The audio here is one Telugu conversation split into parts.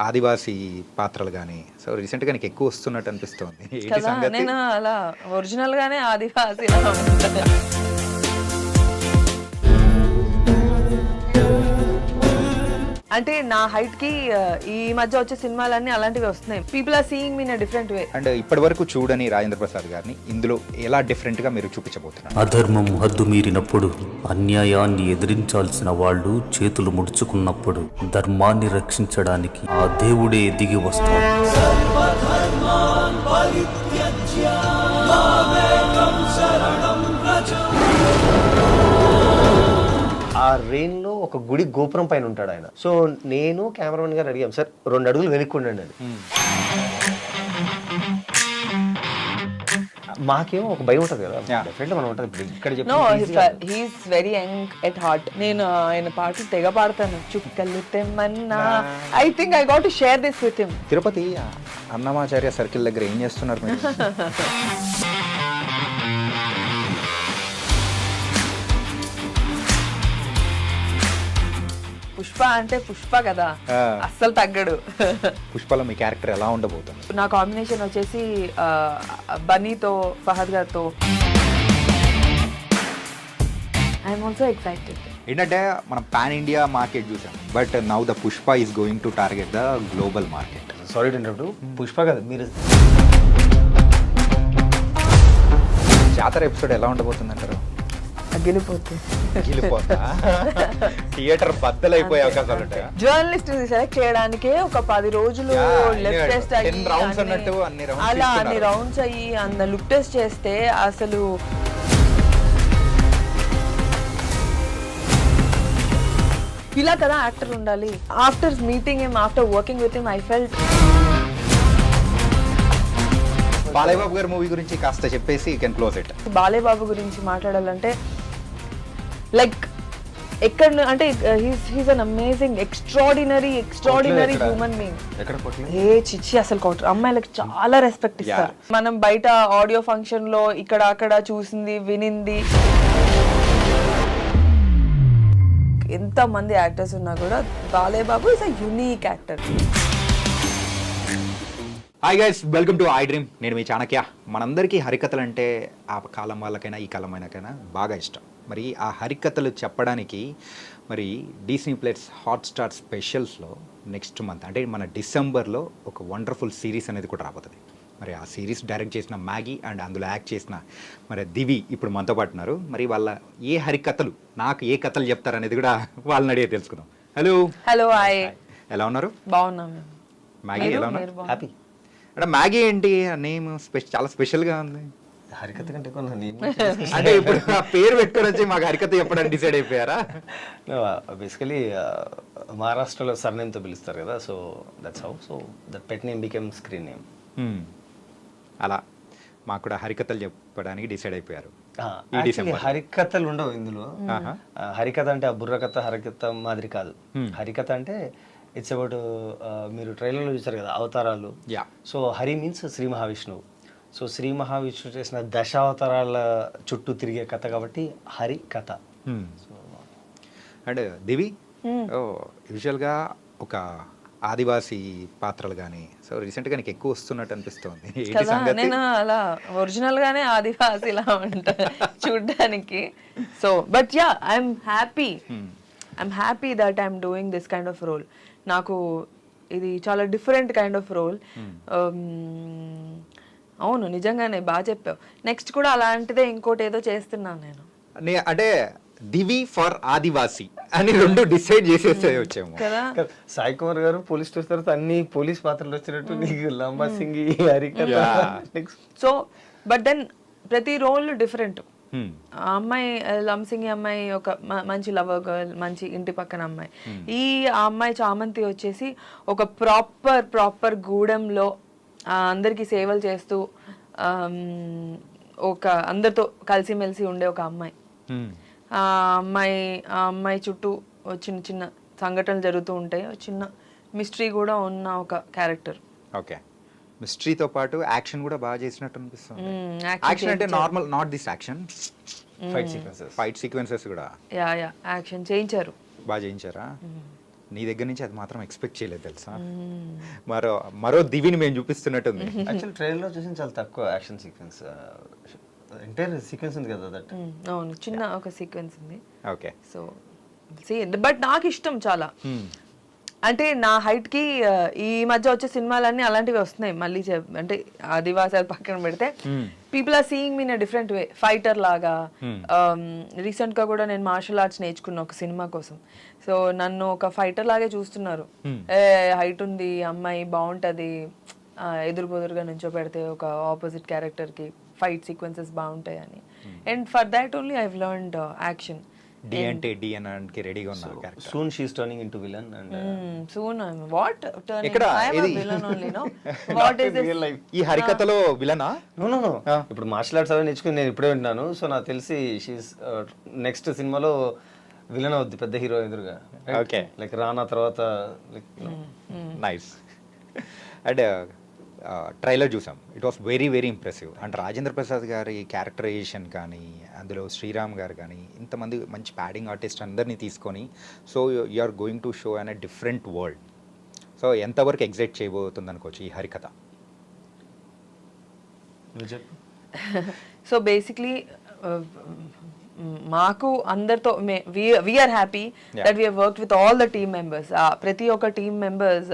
ఆదివాసీ పాత్రలు కానీ సో రీసెంట్గా నీకు ఎక్కువ వస్తున్నట్టు అనిపిస్తుంది. ఏంటి కదా సంగతి? నేను అలా ఒరిజినల్ గానే ఆదివాసిలా ఉంటా. అంటే నా హైట్ కి ఈ మధ్య వచ్చే సినిమాలన్నీ అలాంటివి వస్తున్నాయి. People are seeing me in a different way. And ఇప్పటి వరకు చూడని రాజేంద్ర ప్రసాద్ గారిని ఇందులో ఎలా డిఫరెంట్ గా మీరు చూపించబోతున్నారు? అధర్మం హద్దు మీరినప్పుడు, అన్యాయాన్ని ఎదిరించాల్సిన వాళ్ళు చేతులు ముడుచుకున్నప్పుడు ధర్మాన్ని రక్షించడానికి ఆ దేవుడే దిగి వస్తాడు. ఆ రెయిన్ లో ఒక గుడి గోపురం పైన ఉంటాడు ఆయన. సో నేను కెమెరామెన్ గారు అడిగాం, సార్ 2 అడుగులు వెనక్కి ఉండండి అని. మాకేమో ఒక భయం ఉంటుంది కదా, డెఫినెట్లీ మనం ఉంటుంది. ఇప్పుడు ఇక్కడ no he's very young at heart. నేను ఆయన పాటలు తెగ పాడతాను. చుక్కలు తెమ్మన్నా. I think I got to share this with him. Tirupati Annamacharya circle దగ్గర ఏం చేస్తున్నారు మీరు? పుష్ప అంటే పుష్ప కదా, అస్సలు తగ్గడు. పుష్పలో మీ క్యారెక్టర్ ఎలా ఉండబోతుంది? నా కాంబినేషన్ వచ్చేసి బన్నీతో, ఫహద్ గారితో. I'm also excited. ఏంటంటే మనం పాన్ ఇండియా మార్కెట్ చూసాం, but now the Pushpa is going to target the global market. Sorry అంటే పుష్ప కదా మీరు. జాతర ఎపిసోడ్ ఎలా ఉండబోతుంది అంటారు? థియేటర్ బద్దలైపోయే అవకాశాలు ఉంటాయి. జర్నలిస్ట్ సెలెక్ట్ చేయడానికే ఒక 10 రోజులు లెఫ్ట్ టెస్ట్ అయ్యి అలా అన్ని రౌండ్స్ అయ్యి అన్న లుక్ టెస్ట్ చేస్తే అసలు ఇలా కదా యాక్టర్ ఉండాలి. After meeting him, after working with him, I felt. Balayya Babu గారి మూవీ గురించి కాస్త చెప్పేసి you can close it. Balayya Babu గురించి మాట్లాడాలంటే లైక్ ఎక్కడ అంటే he's an amazing extraordinary human being. ఏ చిచ్చి అసలు కౌటర్. అమ్మాయిలకు చాలా రెస్పెక్ట్ ఇస్తారు. మనం బయట ఆడియో ఫంక్షన్ లో ఇక్కడ అక్కడ చూసింది వినింది, ఎంత మంది యాక్టర్స్ ఉన్నా కూడా Balayya Babu is a unique actor. Hi guys, welcome to I dream. నేను మీ చాణక్య. మనందరికీ హరికథలు అంటే ఆ కాలం వాళ్ళకైనా ఈ కాలం అయినాకైనా బాగా ఇష్టం. మరి ఆ హరికథలు చెప్పడానికి మరి డిస్నీ ప్లస్ హాట్స్టార్ స్పెషల్స్లో నెక్స్ట్ మంత్ అంటే మన డిసెంబర్లో ఒక వండర్ఫుల్ సిరీస్ అనేది కూడా రాబోతుంది. మరి ఆ సిరీస్ డైరెక్ట్ చేసిన మ్యాగీ అండ్ అందులో యాక్ట్ చేసిన మరి దివి ఇప్పుడు మనతో పాటు ఉన్నారు. మరి వాళ్ళ ఏ హరికథలు, నాకు ఏ కథలు చెప్తారనేది కూడా వాళ్ళని అడిగే తెలుసుకుందాం. హలో హలో హాయ్, ఎలా ఉన్నారు? బాగున్నాం. మ్యాగీ ఎలా ఉన్నారు? హ్యాపీ. అంటే మ్యాగీ ఏంటి నేమ్ చాలా స్పెషల్గా ఉంది. హరికథ కంటే అంటే ఇప్పుడు ఆ పేరు పెట్టుకొని వచ్చి మాకు హరికథ చెప్పడానికి డిసైడ్ అయిపోయారా? బేసికలీ మహారాష్ట్రలో సర్నేమ్తో పిలుస్తారు కదా, so that's how. So that pet name became screen name. అలా మాకు కూడా హరికథలు చెప్పడానికి డిసైడ్ అయిపోయారు. హరికథలు ఉండవు ఇందులో. హరికథ అంటే ఆ బుర్రకథ హరికథ మాదిరి కాదు. హరికథ అంటే ఇట్స్ అబౌట్, మీరు ట్రైలర్లో చూసారు కదా అవతారాలు. సో హరి మీన్స్ శ్రీ మహావిష్ణువు. సో శ్రీ మహావిష్ణువు చేసిన దశావతారాల చుట్టూ తిరిగే కథ కాబట్టి హరి కథ. అండ్ దివి యూజువల్గా ఒక ఆదివాసీ పాత్రలు కానీ సో రీసెంట్గా నీకు ఎక్కువ వస్తున్నట్టు అనిపిస్తుంది. కదా నేను అలా ఒరిజినల్ గానే ఆదివాసిలా ఉంటా చూడ్డానికి. So but yeah I'm happy that I'm doing this kind of role. నాకు ఇది చాలా డిఫరెంట్ కైండ్ ఆఫ్ రోల్. అవును, నిజంగానే బాగా చెప్పావు. నెక్స్ట్ కూడా అలాంటిదే ఇంకోటి ఏదో చేస్తున్నాను నేను. అంటే దివి ఫర్ ఆదివాసి అని 2 డిసైడ్ చేసేస్తే వచ్చాము కదా. సాయి కుమార్ గారు పోలీస్ స్టేషన్ తర్వాత అన్ని పోలీస్ పాత్రలు వచ్చినట్టు నీకు లంబా సింగి హరికథ. సో బట్ దెన్ ప్రతి రోల్ డిఫరెంట్. ఆ అమ్మాయి లంసింగి అమ్మాయి ఒక మంచి లవర్ గర్ల్, మంచి ఇంటి పక్కన అమ్మాయి. ఈ అమ్మాయి చామంతి వచ్చేసి ఒక ప్రాపర్ గూడెంలో అందరికి సేవలు చేస్తూ ఒక అందరితో కలిసిమెలిసి ఉండే ఒక అమ్మాయి. ఆ అమ్మాయి చుట్టూ చిన్న చిన్న సంఘటనలు జరుగుతూ ఉంటాయి. చిన్న మిస్టరీ కూడా ఉన్న ఒక క్యారెక్టర్. ఓకే, మిస్టరీతో పాటు యాక్షన్ కూడా బాగా చేసినట్టు అనిపిస్తుంది. యాక్షన్ అంటే normal, not this action, fight sequences కూడా యా యాక్షన్ చేయించారు. బాగా చేయించారా? నీ దగ్గర నుంచి అది మాత్రం ఎక్స్పెక్ట్ చేయలేదు తెలుసా. మరో దివిని మేము చూపిస్తున్నట్టుంది. యాక్చువల్ ట్రైలర్లో చూసిన చాలా తక్కువ యాక్షన్ సీక్వెన్స్, ఎంటైర్ సీక్వెన్స్ ఉంది కదా దట్. అవును, చిన్న ఒక సీక్వెన్స్ ఉంది. ఓకే. సో బట్ నాకు ఇష్టం చాలా. అంటే నా హైట్ కి ఈ మధ్య వచ్చే సినిమాలన్నీ అలాంటివి వస్తున్నాయి మళ్ళీ. అంటే ఆదివాసాలు పక్కన పెడితే people are seeing me in different way, fighter లాగా. రీసెంట్ గా కూడా నేను మార్షల్ ఆర్ట్స్ నేర్చుకున్నా ఒక సినిమా కోసం. సో నన్ను ఒక ఫైటర్ లాగే చూస్తున్నారు. హైట్ ఉంది అమ్మాయి, బాగుంటది, ఎదురు బొదురుగా నుంచో పెడితే ఒక ఆపోజిట్ క్యారెక్టర్ కి ఫైట్ సీక్వెన్సెస్ బాగుంటాయి అని. And for that only I learned action. డి అంటే డి అనడానికి రెడీగా ఉన్నారు character. Soon she is turning into villain and soon I'm what turning ఇక్కడ I am a ఇది villain only, no. What is this? ఈ హరికథలో విలనా? నో ఇప్పుడు మార్షల్ ఆర్ట్స్ అవి నేర్చుకుని నేను ఇప్పుడే వింటున్నాను. సో నాకు తెలిసి షీఈస్ నెక్స్ట్ సినిమాలో విలన్ అవుద్ది పెద్ద హీరో ఎదురుగా. ఓకే. లైక్ రానా తర్వాత లైక్ నైస్. అండ్ ట్రైలర్ చూసాం, it was very very impressive. And Rajendra Prasad గారి క్యారెక్టరైజేషన్ కానీ, అందులో శ్రీరామ్ గారు కానీ, ఇంతమంది మంచి ప్యాడింగ్ ఆర్టిస్ట్ అందరినీ తీసుకొని, so you are going to show on a different world. So ఎంతవరకు ఎగ్జైట్ చేయబోతుంది అనుకోవచ్చు ఈ హరికథ? సో బేసిక్లీ మాకు అందరితో we are happy that we work with all the team members. ప్రతి ఒక్క టీమ్ మెంబర్స్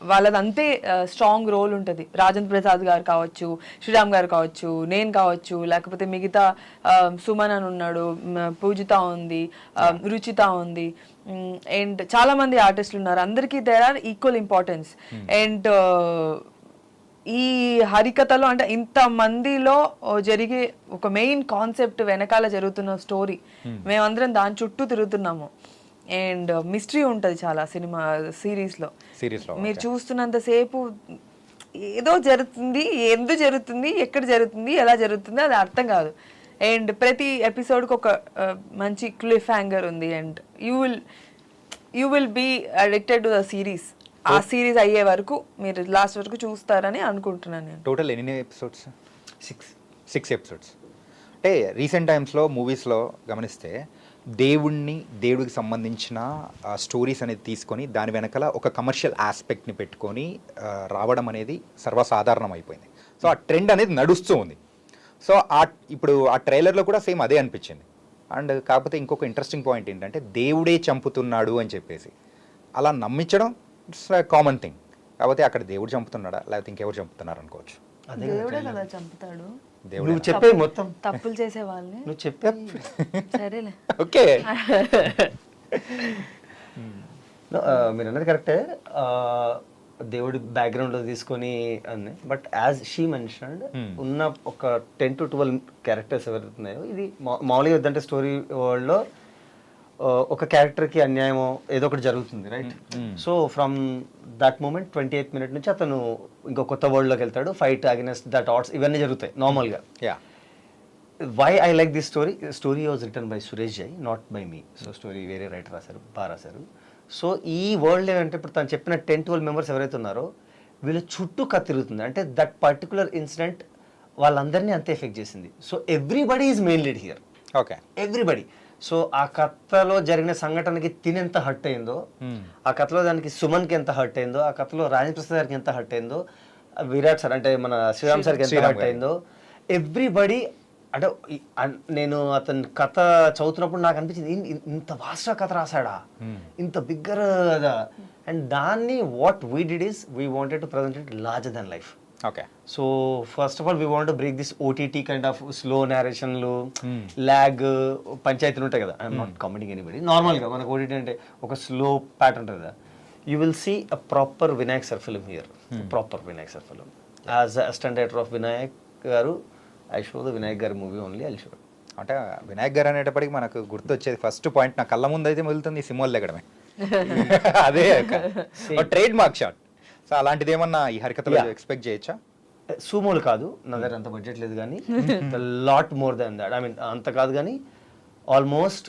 వాళ్ళది అంతే స్ట్రాంగ్ రోల్ ఉంటుంది. రాజేంద్ర ప్రసాద్ గారు కావచ్చు, శ్రీరామ్ గారు కావచ్చు, నేను కావచ్చు, లేకపోతే మిగతా సుమన్ అని ఉన్నాడు, పూజిత ఉంది, రుచిత ఉంది, అండ్ చాలా మంది ఆర్టిస్టులు ఉన్నారు. అందరికీ there are equal importance. And ఈ హరికథలో అంటే ఇంత మందిలో జరిగే ఒక మెయిన్ కాన్సెప్ట్ వెనకాల జరుగుతున్న స్టోరీ, మేమందరం దాని చుట్టూ తిరుగుతున్నాము. అండ్ మిస్టరీ ఉంటుంది చాలా సినిమా సిరీస్లో. మీరు చూస్తున్నంతసేపు ఏదో జరుగుతుంది, ఎందుకు జరుగుతుంది, ఎక్కడ జరుగుతుంది, ఎలా జరుగుతుంది అది అర్థం కాదు. అండ్ ప్రతి ఎపిసోడ్కి ఒక మంచి క్లిఫ్ హ్యాంగర్ ఉంది. And you will be addicted to the series. ఆ సిరీస్ అయ్యే వరకు మీరు లాస్ట్ వరకు చూస్తారని అనుకుంటున్నాను నేను. టోటల్ ఎన్ని ఎపిసోడ్స్? 6 ఎపిసోడ్స్. అంటే రీసెంట్ టైమ్స్లో మూవీస్లో గమనిస్తే దేవుడికి సంబంధించిన స్టోరీస్ అనేది తీసుకొని దాని వెనకాల ఒక కమర్షియల్ ఆస్పెక్ట్ని పెట్టుకొని రావడం అనేది సర్వసాధారణం అయిపోయింది. సో ఆ ట్రెండ్ అనేది నడుస్తూ ఉంది. సో ఇప్పుడు ఆ ట్రైలర్లో కూడా సేమ్ అదే అనిపించింది. అండ్ కాకపోతే ఇంకొక ఇంట్రెస్టింగ్ పాయింట్ ఏంటంటే దేవుడే చంపుతున్నాడు అని చెప్పేసి అలా నమ్మించడం ఇట్స్ కామన్ థింగ్. కాకపోతే అక్కడ దేవుడు చంపుతున్నాడా లేకపోతే ఇంకెవరు చంపుతున్నారు అనుకోవచ్చు. దేవుడే కదా చంపుతాడు. నువ్వు చెప్పే మొత్తం తప్పులు చేసే వాళ్ళని నువ్వు చెప్పే సరేలే. ఓకే. మీరు అన్నది కరెక్టే, దేవుడి బ్యాక్గ్రౌండ్లో తీసుకొని అని. బట్ యాజ్ షీ మెన్షన్డ్ ఉన్న ఒక 10 to 12 క్యారెక్టర్స్ ఎవరున్నాయో, ఇది మామూలుగా ఏంటంటే స్టోరీ వరల్డ్లో ఒక క్యారెక్టర్కి అన్యాయం ఏదో ఒకటి జరుగుతుంది, right? So from that moment 28th minute నుంచి అతను ఇంకో కొత్త వరల్డ్లోకి వెళ్తాడు. ఫైట్ అగెన్స్ట్ దట్ ఆర్ట్స్ ఇవన్నీ జరుగుతాయి నార్మల్గా. Why I like this story was written by Suresh Jai, not by me. So story వేరే రైటర్ రాశారు, బాగా రాశారు. సో ఈ వరల్డ్ ఏంటంటే ఇప్పుడు తను చెప్పిన 10-12 members ఎవరైతే ఉన్నారో వీళ్ళ చుట్టూ కథ తిరుగుతుంది. అంటే దట్ పర్టికులర్ ఇన్సిడెంట్ వాళ్ళందరినీ అంతే ఎఫెక్ట్ చేసింది. So everybody is main lead here. Okay, everybody. So ఆ కథలో జరిగిన సంఘటనకి తినెంత హర్ట్ అయిందో, ఆ కథలో దానికి సుమన్కి ఎంత హర్ట్ అయిందో, ఆ కథలో రాజేంద్ర ప్రసాద్ గారికి ఎంత హర్ట్ అయిందో, విరాట్ సార్ అంటే మన శ్రీరామ్ సార్కి ఎంత హర్ట్ అయిందో, ఎవ్రీబడి. అంటే నేను అతని కథ చదువుతున్నప్పుడు నాకు అనిపించింది ఇంత వాస్ట్గా కథ రాశాడా, ఇంత బిగ్గర్. అండ్ దాన్ని what we did is we wanted to present it larger than life. Okay. So first of all we want break this OTT kind of slow నేరేషన్లు, ల్యాగ్, పంచాయతీలు ఉంటాయి కదా. I'm not commenting anybody. నార్మల్గా మనకు ఓటీటీ అంటే ఒక స్లో ప్యాటర్న్ ఉంటుంది కదా. You will see a proper Vinayak sir film here. Proper Vinayak sir film. As assistant director of Vinayak గారు, ఐ షో ద వినాయక్ గారి మూవీ ఓన్లీ, ఐ షో. అంటే వినాయక్ గారు అనేటప్పటికి మనకు గుర్తొచ్చేది ఫస్ట్ పాయింట్ నా కళ్ళ ముందు అయితే మొదలుతుంది సినిమాలు దగ్గడమే. అదే ట్రేడ్ మార్క్ షాట్. సో అలాంటిది ఏమన్నా ఈ హరికథలో ఎక్స్పెక్ట్ చేయొచ్చా? సూమోలు కాదు, నా దగ్గర అంత బడ్జెట్ లేదు, కానీ lot more than that. I mean అంత కాదు కానీ ఆల్మోస్ట్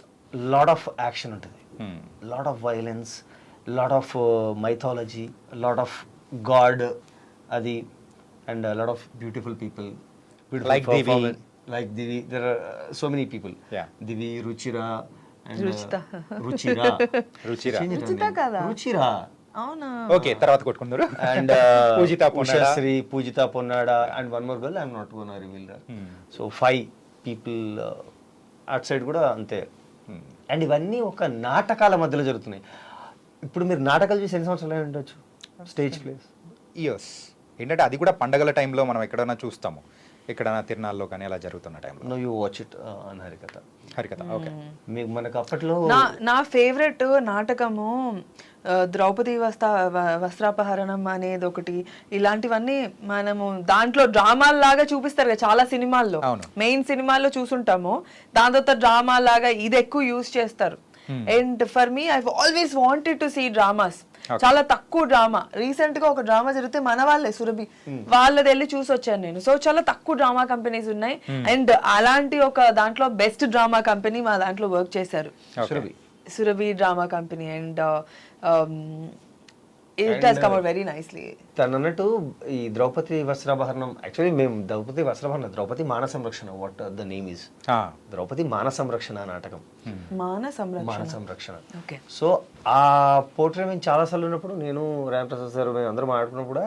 లాట్ ఆఫ్ యాక్షన్ ఉంటుంది, lot of violence, lot of mythology, lot of god అది, and lot of beautiful people. Like Divi. Like Divi, there are so many people. Yeah. Divi, Ruchira, And, Ruchita. Ruchira Ruchira. Change it Ruchita name. కదా? రుచిరా అవునా? ఓకే, తర్వాత కొట్టుకుందరు. And Poojitha Ponnada. Ushasri, Poojitha Ponnada and one more girl I'm not gonna reveal that. So 5 people at side కూడా అంతే. అండ్ ఇవన్నీ ఒక నాటకాల మధ్యలో జరుగుతున్నాయి. ఇప్పుడు మీరు నాటకాలు చూసి ఎన్ని సంవత్సరాలు ఉండొచ్చు స్టేజ్ ప్లేస్? ఇయర్స్. ఏంటంటే అది కూడా పండగల టైంలో మనం ఎక్కడైనా చూస్తాము, ఎక్కడైనా తిరునాళ్ళలో కానీ అలా జరుగుతున్న టైంలో. నో యూ వాచ్ ఇట్ అని హరికథ. హరికథ, ఓకే. మీకు మనకు అప్పట్లో నా ఫేవరెట్ నాటకము ద్రౌపది వస్త్రాపహరణం అనేది ఒకటి. ఇలాంటివన్నీ మనము దాంట్లో డ్రామాల్లాగా చూపిస్తారు కదా చాలా సినిమాల్లో, అవును. మెయిన్ సినిమాల్లో చూసుంటాము. దాని తర్వాత డ్రామాలాగా ఇది ఎక్కువ యూజ్ చేస్తారు. And for me I always wanted to see dramas. చాలా తక్కువ డ్రామా. రీసెంట్ గా ఒక డ్రామా జరిగితే మన వాళ్ళే సురభి వాళ్ళది వెళ్ళి చూసి వచ్చాను నేను. సో చాలా తక్కువ డ్రామా కంపెనీస్ ఉన్నాయి. అండ్ అలాంటి ఒక దాంట్లో బెస్ట్ డ్రామా కంపెనీ మా దాంట్లో వర్క్ చేశారు, Surabhi drama company. And it has come out very nicely. తను అన్నట్టు ఈ ద్రౌపది వస్త్రాభరణం, యాక్చువల్లీ మేము ద్రౌపది మాన సంరక్షణ, what the name is Draupadi మాన సంరక్షణ నాటకం. మాన సంరక్షణ. ఓకే. సో ఆ పోర్ట్రే మేము చాలాసార్లు ఉన్నప్పుడు నేను రామప్రసాద్ సార్ మేము అందరూ మాట్లాడుకున్నప్పుడు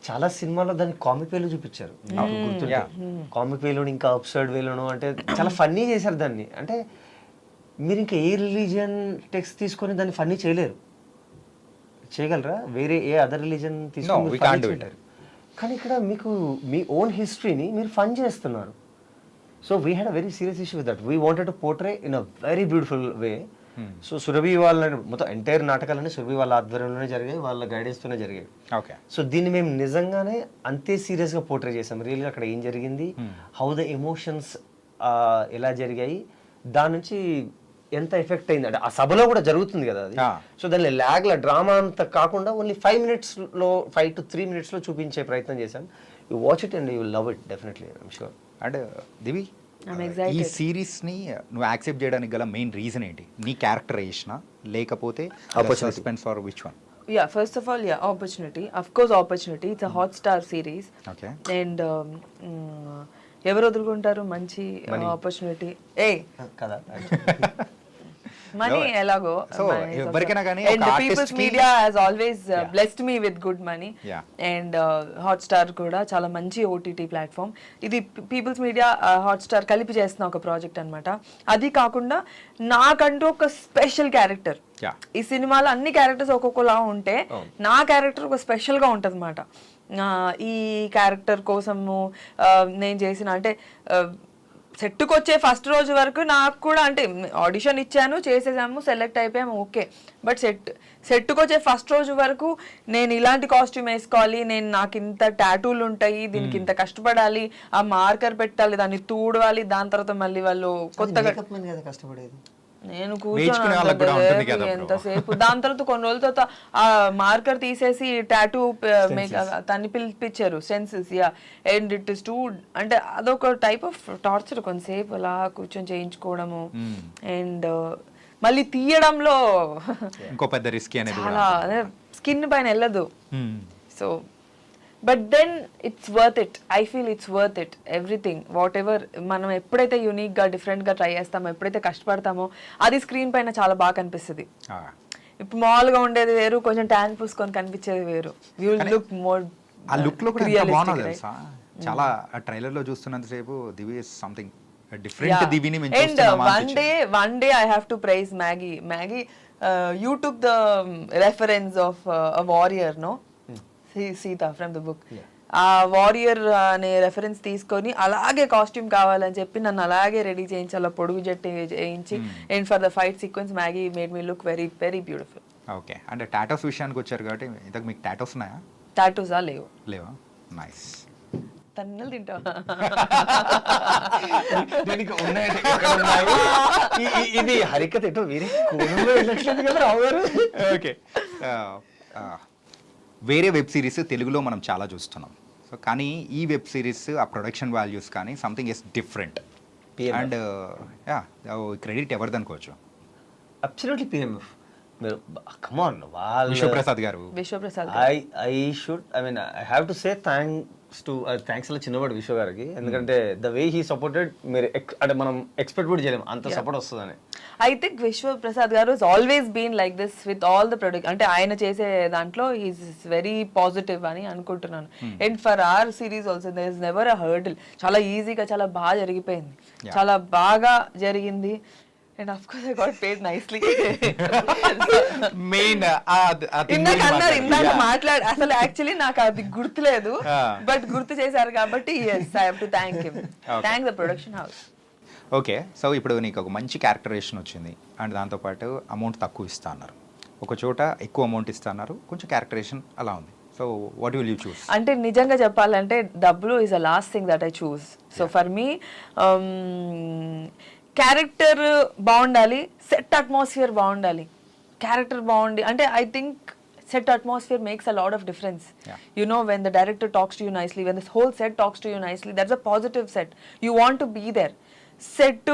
చాలా సినిమాల్లో దాన్ని కామిక్ వేలో చూపించారు. నాకు గుర్తుంటే కామిక్ వేలోను ఇంకా అప్సర్డ్ వేలోను, అంటే చాలా ఫన్నీ చేశారు దాన్ని. అంటే మీరు ఇంకా ఏ రిలీజియన్ టెక్స్ట్ తీసుకొని దాన్ని ఫన్నీ చేయగలరా? వేరే ఏ అదర్ రిలీజన్ తీసుకొని కానీ ఇక్కడ మీకు మీ ఓన్ హిస్టరీని మీరు ఫన్ చేస్తున్నారు. So we had a very serious issue with that. We wanted to portray in a very beautiful way. So Surabhi వాళ్ళ మొత్తం ఎంటైర్ నాటకాలన్నీ సురభి వాళ్ళ ఆధ్వర్యంలోనే జరిగాయి, వాళ్ళ గైడెన్స్తోనే జరిగాయి. ఓకే. సో దీన్ని మేము నిజంగానే అంతే సీరియస్గా పోర్ట్రే చేసాం. రియల్గా అక్కడ ఏం జరిగింది, హౌ ద ఎమోషన్స్ ఎలా జరిగాయి, దాని నుంచి ఎంత ఎఫెక్ట్ అయింది. అంటే ఆ సభలో కూడా జరుగుతుంది కదా అది. సో దాన్ని ల్యాగ్ల డ్రామా అంతా కాకుండా ఓన్లీ 5 to 3 minutes లో చూపించే ప్రయత్నం చేశాం. You watch it and you will love it definitely, I'm sure. And Divi, ఈ సిరీస్ ని నువ్వు యాక్సెప్ట్ చేయడానికి గల మెయిన్ రీజన్ ఏంటి? నీ క్యారెక్టరైజేషన్ లేకపోతే suspense or which one? Yeah, first of all, opportunity. Of course, opportunity. It's a Hotstar series. Okay. And ఎవరు వదులుకుంటారు మంచి ఆపర్చునిటీ? కదా మనీ ఎలాగో. So, ఎవరికైనా కానీ and People's Media has always blessed me with good money. And Hotstar కూడా చాలా మంచి ఓటీటీ ప్లాట్ఫామ్. ఇది పీపుల్స్ మీడియా హాట్స్టార్ కలిపి చేస్తున్న ఒక ప్రాజెక్ట్ అన్నమాట. అది కాకుండా నాకంటూ ఒక స్పెషల్ క్యారెక్టర్. ఈ సినిమాలో అన్ని క్యారెక్టర్స్ ఒక్కొక్కలా ఉంటే నా క్యారెక్టర్ ఒక స్పెషల్ గా ఉంటది అన్నమాట. ఈ క్యారెక్టర్ కోసము నేను చేసిన అంటే సెట్కి వచ్చే ఫస్ట్ రోజు వరకు నాకు కూడా అంటే ఆడిషన్ ఇచ్చాను, చేసేసాము, సెలెక్ట్ అయిపోయాము, ఓకే. బట్ సెట్కి వచ్చే ఫస్ట్ రోజు వరకు నేను ఇలాంటి కాస్ట్యూమ్ వేసుకోవాలి, నాకు ఇంత టాటూలు ఉంటాయి, దీనికి ఇంత కష్టపడాలి, ఆ మార్కర్ పెట్టాలి, దాన్ని తూడవాలి, దాని తర్వాత మళ్ళీ వాళ్ళు కొత్తగా కష్టపడేది నేను కూర్చొని ఎంతసేపు. దాని తర్వాత కొన్ని రోజుల తర్వాత ఆ మార్కర్ తీసేసి టాటూ తన్ని పిలిపించారు senses. And it is too అంటే అదొక టైప్ ఆఫ్ టార్చర్. కొంతసేపు అలా కూర్చొని చేయించుకోవడము అండ్ మళ్ళీ తీయడంలో ఇంకో పెద్ద రిస్క్ అనేది చాలా స్కిన్ పైన వెళ్ళదు. So but then it's worth it. I feel it's worth it everything. Whatever మనం ఎప్పుడైతే యూనిక్గా డిఫరెంట్గా ట్రై చేస్తామో, ఎప్పుడైతే కష్టపడతామో అది స్క్రీన్ పైన చాలా బాగా కనిపిస్తుంది. ఇప్పుడు మామూలుగా ఉండేది వేరు, కొంచెం ట్యాన్ పూసుకొని కనిపించేది వేరు. You will look more. ఆ లుక్ లో కూడా ఎంత బాగున్నది తెలుసా? చాలా ట్రైలర్ లో చూస్తున్నంత సేపు దివి ఇస్ సంథింగ్ డిఫరెంట్. దివిని మేము చూస్తున్నామా? One day I have to praise Maggie. You took the reference of a warrior, no Sita from the book. ఆ వారియర్ అనే రెఫరెన్స్ తీసుకొని అలాగే కాస్ట్యూమ్ కావాలని చెప్పి నన్ను అలాగే రెడీ చేయించి అలా పొడుగు జట్టు చేయించి and for the fight sequence Maggi made me look very very beautiful. Okay. అంటే టాటోస్ విషయానికి వచ్చారు కాబట్టి ఇంతకు మీకు టాటోస్ ఉన్నాయా? టాటూసా? లేవా? నైస్. తన్నలు తింటావా? ఇది హరికథ ఎటో వేరే కోణంలో వెళ్ళట్లేదు కదా రావు గారు. ఓకే. వేరే వెబ్ సిరీస్ తెలుగులో మనం చాలా చూస్తున్నాం. సో కానీ ఈ వెబ్ సిరీస్ ఆ ప్రొడక్షన్ వాల్యూస్ కానీ something is different. And credit ఎవరిది అనుకోవచ్చు? Absolutely PMF. మీరు కమ్ ఆన్, వాళ్ళు విశ్వప్రసాద్ గారు. Vishwaprasad I should I mean I have to say thanks అలా చిన్నవాడు విశ్వ గారికి, ఎందుకంటే ద వే హీ సపోర్టెడ్ మీరు అంటే మనం ఎక్స్పెక్ట్ కూడా చేయలేము అంత సపోర్ట్ వస్తుందని. ఐ థింక్ విశ్వ ప్రసాద్ గారు always been like this with all the product. అంటే ఆయన చేసే దాంట్లో హీస్ వెరీ పాజిటివ్ అని అనుకుంటున్నాను. And for our series also there is never a hurdle. చాలా ఈజీగా చాలా బాగా జరిగిపోయింది, చాలా బాగా జరిగింది. And of course I got paid nicely. Main ఇందాక మాట్లాడు అసలు యాక్చువల్లీ నాకు అది గుర్తులేదు, బట్ గుర్తు చేశారు కాబట్టి yes I have to thank him. Thank the production house. Okay, so ఇప్పుడు నీకు ఒక మంచి క్యారెక్టరేషన్ వచ్చింది అండ్ దాంతోపాటు అమౌంట్ తక్కువ ఇస్తా అన్నారు, ఒక చోట ఎక్కువ అమౌంట్ ఇస్తా అన్నారు, కొంచెం క్యారెక్టరేషన్ అలా ఉంది. So what will you choose? అంటే నిజంగా చెప్పాలంటే డబ్బులు is a last thing that I choose. So for me character బాగుండాలి, సెట్ అట్మాస్ఫియర్ బాగుండాలి. క్యారెక్టర్ బాగుండి అంటే I think set atmosphere makes a lot of difference. You know, when the director talks to you nicely, when this whole set talks to you nicely, that's a positive set. You want to be there. Set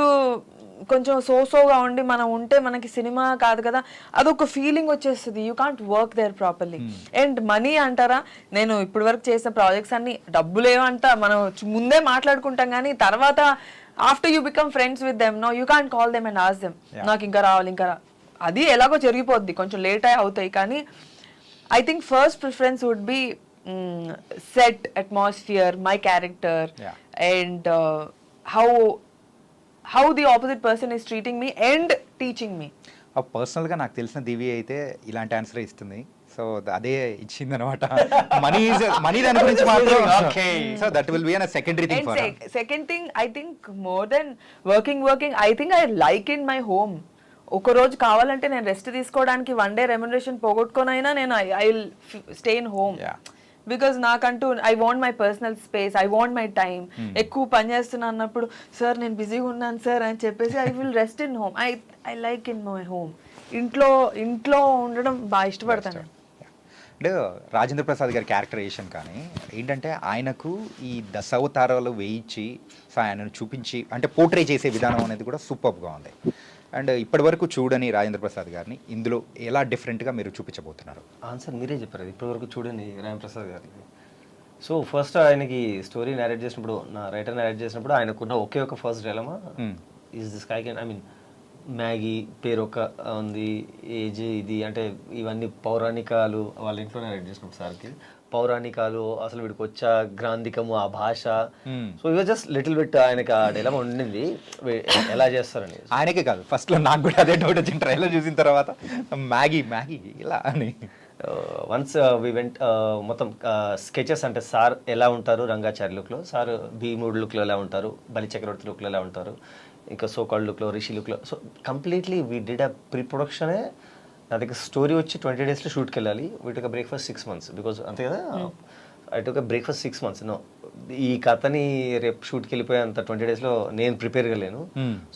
కొంచెం సోసోగా ఉండి మనం ఉంటే మనకి సినిమా కాదు కదా, అదొక ఫీలింగ్ వచ్చేస్తుంది. You can't work there properly. And money అంటారా, నేను ఇప్పటి వరకు చేసిన ప్రాజెక్ట్స్ అన్ని డబ్బులేమంట మనం ముందే మాట్లాడుకుంటాం, కానీ తర్వాత after you become friends with them, no you can't call them and ask them నాకు ఇంకా రావాలి ఇంకా అది ఎలాగో జరిగిపోద్ది, కొంచెం లేట్ అయి అవుతాయి. కానీ I think first preference would be set atmosphere, my character, and how the opposite person is treating me and teaching me. పర్సనల్గా నాకు తెలిసిన దివి అయితే ఇలాంటి ఆన్సర్ ఇస్తుంది, సో అదే ఇచ్చింది అనమాట. మనీ దాని గురించి మాత్రం okay, so that will be a secondary thing for her. Second thing, I think more than working, I think I like in my home. ఒక రోజు కావాలంటే నేను రెస్ట్ తీసుకోవడానికి వన్ డే రెమ్యునరేషన్ పోగొట్టుకోనైనా నేను I will stay in home, because నాకంటూ I want my personal space, I want my time. ఎక్కువ పని చేస్తున్నా అన్నప్పుడు సార్ నేను బిజీగా ఉన్నాను సార్ అని చెప్పేసి I will rest in home. I like in my home. ఇంట్లో ఉండడం బాగా ఇష్టపడతాను. అంటే రాజేంద్ర ప్రసాద్ గారి క్యారెక్టరైజేషన్ కానీ ఏంటంటే ఆయనకు ఈ దశావతారాలు వేయించి సో ఆయనను చూపించి అంటే పోర్ట్రే చేసే విధానం అనేది కూడా సూపర్గా ఉంది. అండ్ ఇప్పటి వరకు చూడని రాజేంద్ర ప్రసాద్ గారిని ఇందులో ఎలా డిఫరెంట్గా మీరు చూపించబోతున్నారు? ఆన్సర్ మీరే చెప్పారు, ఇప్పటి వరకు చూడని రాజేంద్ర ప్రసాద్ గారిని. సో ఫస్ట్ ఆయనకి స్టోరీ నేరేట్ చేసినప్పుడు, నా రైటర్ నేరేట్ చేసినప్పుడు ఆయనకున్న ఒకే ఒక ఫస్ట్ డైలమా ఈజ్ దిస్ కై కెన్, ఐ మీన్ మ్యాగీ పేరు ఒక ఉంది, ఏజ్ ఇది అంటే ఇవన్నీ పౌరాణికాలు వాళ్ళ ఇంట్లో నేరేట్ చేసినప్పుడు సార్కి పౌరాణికాలు అసలు వీడికి వచ్చా గ్రాంధికము ఆ భాష. సో ఇవి జస్ట్ లిటిల్ బిట్ ఆయనకి ఆ డైలమా ఉండింది ఎలా చేస్తారని. ఆయనకే కాదు ఫస్ట్లో నాకు కూడా అదే డౌట్ వచ్చింది ట్రైలర్ చూసిన తర్వాత, మ్యాగీ ఇలా అని. వన్స్ వి వెంట్ మొత్తం స్కెచెస్ అంటే సార్ ఎలా ఉంటారు రంగాచారి లుక్లో, సార్ భీముడు లుక్లో ఎలా ఉంటారు, బలి చక్రవర్తి లుక్లో ఎలా ఉంటారు, ఇంకా సోకాల్డ్ లుక్లో, రిషి లుక్లో. So completely we did a pre ప్రొడక్షనే. నా దగ్గర స్టోరీ వచ్చి 20 daysలో షూట్కి వెళ్ళాలి. We took a break for 6 months because అంతే కదా, I took a break for 6 months. No, ఈ కథని రేపు షూట్కి వెళ్ళిపోయే అంత 20 daysలో నేను ప్రిపేర్ కాలేను.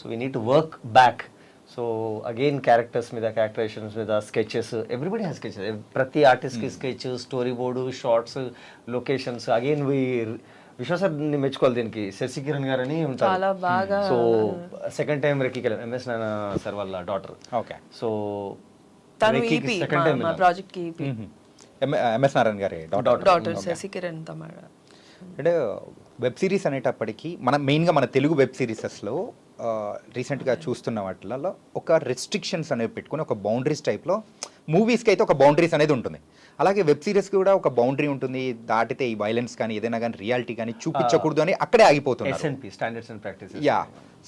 So we need to work back. So again characters మీద, క్యారెక్టరైజేషన్స్ మీద, స్కెచెస్, ఎవ్రీబడి హ్యాస్ స్కెచెస్. ప్రతి ఆర్టిస్ట్కి sketch, story board, shorts, locations. Again విశ్వ సార్ ని మెచ్చుకోవాలి దీనికి. శశి కిరణ్ గారు అని ఉంటారు. So second time recce MS నాన్న సార్ వాళ్ళ డాటర్. ఓకే, సో తను ఈపీ మా ప్రాజెక్ట్ కి ఈపీ ఎంఎస్ నారాయణ గారి డాటర్ శశి కిరణ్ తమిళ. అంటే వెబ్ సిరీస్ అనేటప్పటికీ మెయిన్గా మన తెలుగు వెబ్ సిరీసెస్లో రీసెంట్గా చూస్తున్న వాటిలలో ఒక రెస్ట్రిక్షన్స్ అనేవి పెట్టుకుని ఒక బౌండరీస్ టైప్లో, మూవీస్కి అయితే ఒక బౌండరీస్ అనేది ఉంటుంది, అలాగే వెబ్ సిరీస్కి కూడా ఒక బౌండరీ ఉంటుంది. దాటితే ఈ వైలెన్స్ కానీ ఏదైనా కానీ రియాలిటీ కానీ చూపించకూడదు అని అక్కడే ఆగిపోతుంది. Standards and practices. Yeah,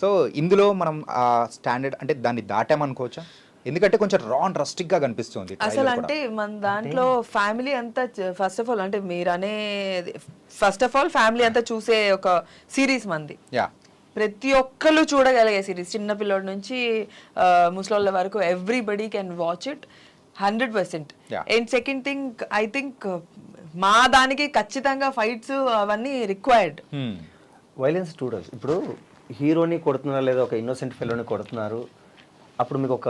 so ఇందులో మనం ఆ స్టాండర్డ్ అంటే దాన్ని దాటామనుకోవచ్చా? ఎందుకంటే కొంచెం రా అండ్ రస్టిక్ గా కనిపిస్తుంది అసలు. అంటే మన దాంట్లో ఫ్యామిలీ అంతా ఫస్ట్ ఆఫ్ ఆల్ అంటే మీరు అనే ఫస్ట్ ఆఫ్ ఆల్ ఫ్యామిలీ అంతా చూసే ఒక సిరీస్ మంది. ప్రతి ఒక్కరు చూడగలిగే సిరీస్, చిన్న పిల్లోడి నుంచి ముసలోళ్ళ వరకు everybody can watch it 100%. And second thing, I think మా దానికి ఖచ్చితంగా ఫైట్స్ అవన్నీ రిక్వైర్డ్. వైలెన్స్ స్టూడెంట్స్ ఇప్పుడు హీరోని కొడుతున్నారు లేదా ఒక ఇన్నోసెంట్ ఫెలోని కొడుతున్నారు, అప్పుడు మీకు ఒక